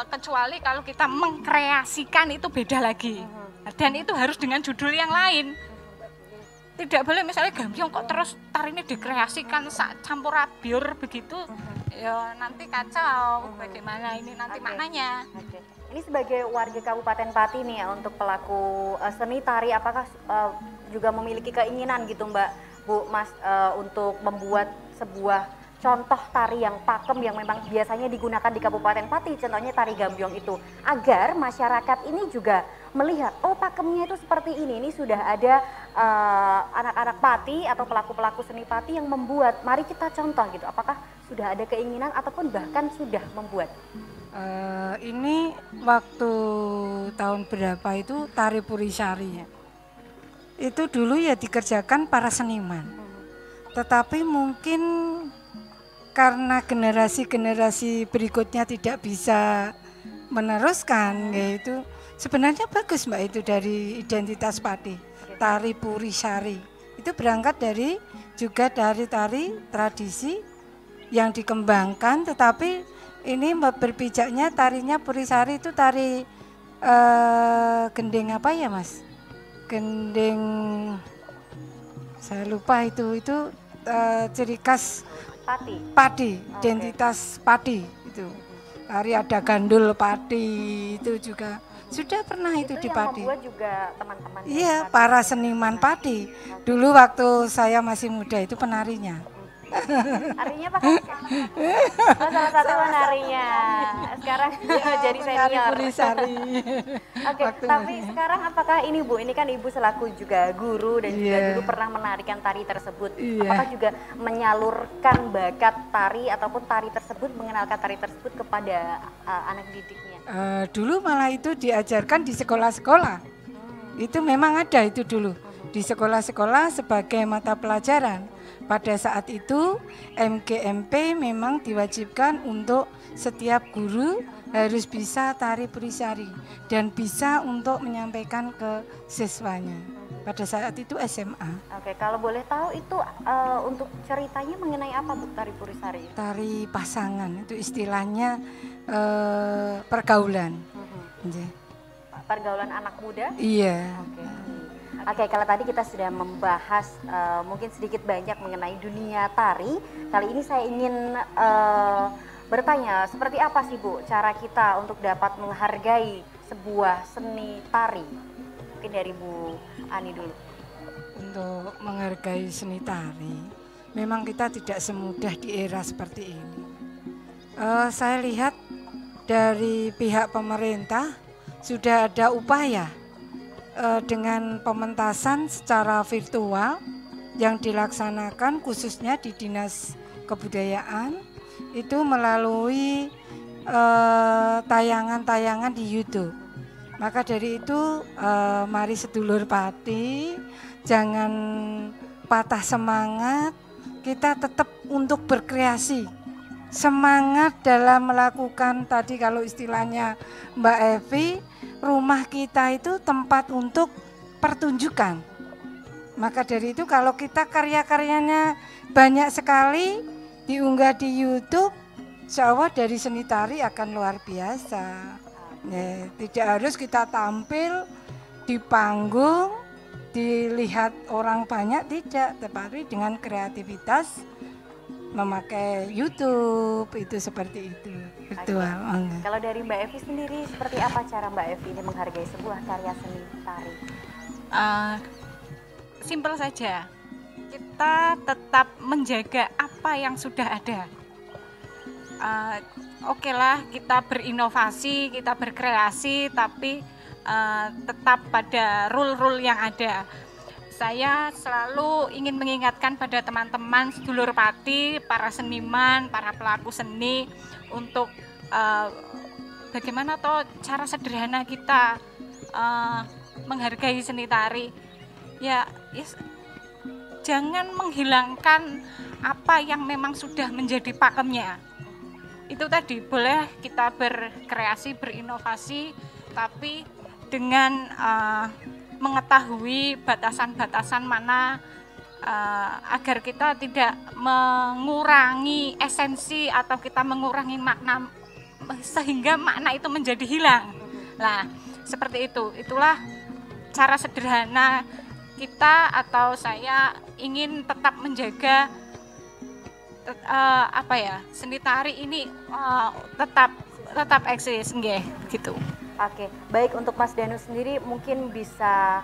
kecuali kalau kita mengkreasikan itu beda lagi. Dan itu harus dengan judul yang lain. Tidak boleh misalnya gambyong kok terus tarinya dikreasikan sak campur abiur begitu, ya nanti kacau bagaimana ini nanti maknanya. Ini sebagai warga Kabupaten Pati nih ya, untuk pelaku seni tari, apakah juga memiliki keinginan gitu Mbak, Bu, Mas, untuk membuat sebuah contoh tari yang pakem yang memang biasanya digunakan di Kabupaten Pati, contohnya tari gambyong itu, agar masyarakat ini juga melihat, oh pakemnya itu seperti ini sudah ada anak-anak Pati atau pelaku-pelaku seni Pati yang membuat, mari kita contoh gitu. Apakah sudah ada keinginan ataupun bahkan sudah membuat? Ini waktu tahun berapa itu tari Purisari ya. Itu dulu ya dikerjakan para seniman. Tetapi mungkin karena generasi-generasi berikutnya tidak bisa meneruskan, yaitu sebenarnya bagus Mbak itu dari identitas Pati, tari Purisari. Itu berangkat dari tari tradisi yang dikembangkan, tetapi ini berpijaknya tarinya Purisari itu tari gending apa ya Mas? Gending, saya lupa itu ciri khas Pati, identitas Pati itu. Tari ada gandul Pati itu juga sudah pernah itu di Pati. Itu yang membuat juga teman-teman. Iya, para seniman Pati. Dulu waktu saya masih muda itu penarinya. Artinya apa Kak? Oh, salah satu menarinya. Sekarang jadi senior. Purisari. Oke, tapi sekarang apakah ini Bu, ini kan Ibu selaku juga guru dan juga Iya. dulu pernah menarikan tari tersebut. Iya. Apakah juga menyalurkan bakat tari ataupun tari tersebut, mengenalkan tari tersebut kepada anak didiknya? Dulu malah itu diajarkan di sekolah-sekolah. Itu memang ada itu dulu. Di sekolah-sekolah sebagai mata pelajaran. Pada saat itu MGMP memang diwajibkan untuk setiap guru harus bisa tari purisari dan bisa untuk menyampaikan ke siswanya. Pada saat itu SMA. Oke, kalau boleh tahu itu untuk ceritanya mengenai apa Bu tari purisari? Tari pasangan itu istilahnya pergaulan. Nggih. Pergaulan anak muda? Iya. Oke, kalau tadi kita sudah membahas mungkin sedikit banyak mengenai dunia tari, kali ini saya ingin bertanya, seperti apa sih Bu cara kita untuk dapat menghargai sebuah seni tari? Mungkin dari Bu Ani dulu. Untuk menghargai seni tari, memang kita tidak semudah di era seperti ini. Saya lihat dari pihak pemerintah sudah ada upaya dengan pementasan secara virtual yang dilaksanakan khususnya di Dinas Kebudayaan itu melalui tayangan-tayangan di YouTube. Maka dari itu mari sedulur pati jangan patah semangat, kita tetap untuk berkreasi. Semangat dalam melakukan tadi kalau istilahnya Mbak Evi, rumah kita itu tempat untuk pertunjukan. Maka dari itu kalau kita karya-karyanya banyak sekali diunggah di YouTube, insya Allah dari seni tari akan luar biasa. Ya, tidak harus kita tampil di panggung, dilihat orang banyak, tidak, tetapi dengan kreativitas memakai YouTube itu seperti itu virtual. Kalau dari Mbak Evi sendiri seperti apa cara Mbak Evi ini menghargai sebuah karya seni tari? Simpel saja, kita tetap menjaga apa yang sudah ada. Oke lah, kita berinovasi, kita berkreasi, tapi tetap pada rule-rule yang ada. Saya selalu ingin mengingatkan pada teman-teman sedulur pati, para seniman, para pelaku seni untuk bagaimana toh cara sederhana kita menghargai seni tari. Ya, jangan menghilangkan apa yang memang sudah menjadi pakemnya. Itu tadi, boleh kita berkreasi, berinovasi, tapi dengan mengetahui batasan-batasan mana agar kita tidak mengurangi esensi atau kita mengurangi makna sehingga makna itu menjadi hilang. Nah, seperti itu. Itulah cara sederhana kita atau saya ingin tetap menjaga seni tari ini tetap eksis nggih gitu. Oke, baik untuk Mas Danu sendiri mungkin bisa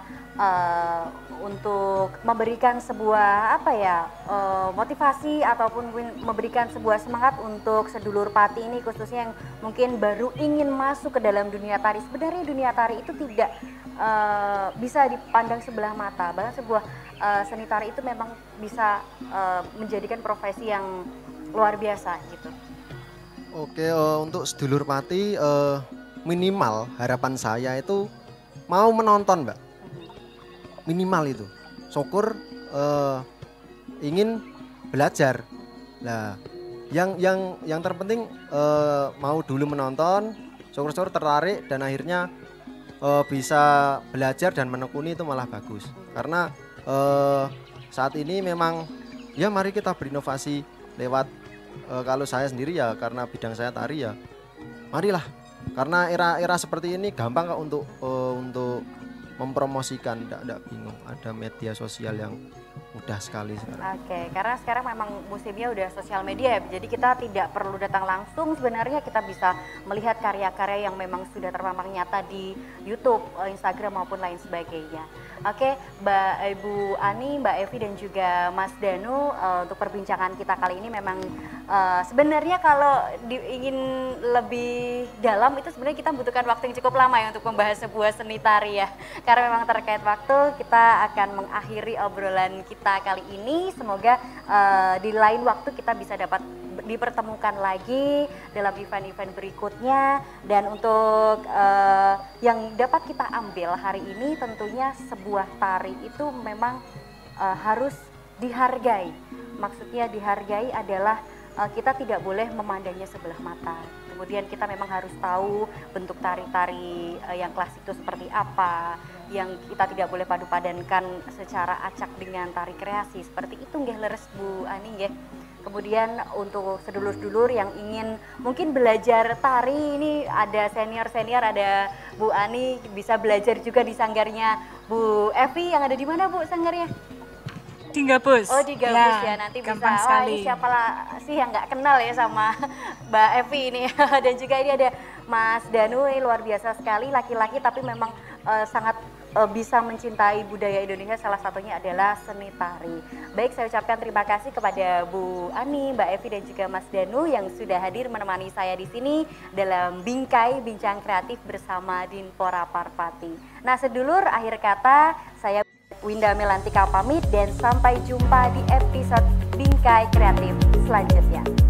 untuk memberikan sebuah motivasi ataupun memberikan sebuah semangat untuk sedulur pati ini khususnya yang mungkin baru ingin masuk ke dalam dunia tari. Sebenarnya dunia tari itu tidak bisa dipandang sebelah mata, bahkan sebuah seni tari itu memang bisa menjadikan profesi yang luar biasa gitu. Oke, untuk sedulur pati minimal harapan saya itu mau menonton, Mbak. Minimal itu. Syukur ingin belajar. Nah, yang terpenting mau dulu menonton, syukur-syukur tertarik dan akhirnya bisa belajar dan menekuni itu malah bagus. Karena saat ini memang ya mari kita berinovasi lewat kalau saya sendiri ya karena bidang saya tari ya. Marilah. Karena era seperti ini gampang kok untuk mempromosikan, enggak bingung. Ada media sosial yang mudah sekali sekarang. Oke, karena sekarang memang musimnya udah sosial media ya, jadi kita tidak perlu datang langsung, sebenarnya kita bisa melihat karya-karya yang memang sudah terpampang nyata di YouTube, Instagram maupun lain sebagainya. Oke, Ibu Ani, Mbak Evi dan juga Mas Danu, untuk perbincangan kita kali ini memang sebenarnya kalau ingin lebih dalam itu sebenarnya kita membutuhkan waktu yang cukup lama ya untuk membahas sebuah seni tari ya. Karena memang terkait waktu, kita akan mengakhiri obrolan kita kali ini. Semoga di lain waktu kita bisa dapat dipertemukan lagi dalam event-event berikutnya. Dan untuk yang dapat kita ambil hari ini tentunya sebuah tari itu memang harus dihargai. Maksudnya dihargai adalah kita tidak boleh memandangnya sebelah mata. Kemudian kita memang harus tahu bentuk tari-tari yang klasik itu seperti apa, yang kita tidak boleh padu-padankan secara acak dengan tari kreasi. Seperti itu nggih leres Bu Ani nggih. Kemudian untuk sedulur-sedulur yang ingin mungkin belajar tari, ini ada senior-senior, ada Bu Ani bisa belajar juga di sanggarnya Bu Evi yang ada di mana Bu sanggarnya? Di Gabus. Oh di Gabus ya, nanti bisa. Wah ini siapa lah sih yang nggak kenal ya sama Mbak Evi ini. Dan juga ini ada Mas Danu, luar biasa sekali, laki-laki tapi memang sangat bisa mencintai budaya Indonesia, salah satunya adalah seni tari. Baik, saya ucapkan terima kasih kepada Bu Ani, Mbak Evi dan juga Mas Danu yang sudah hadir menemani saya di sini dalam Bingkai Bincang Kreatif bersama Dinpora Parpati. Nah sedulur, akhir kata saya Winda Melantika pamit dan sampai jumpa di episode Bingkai Kreatif selanjutnya.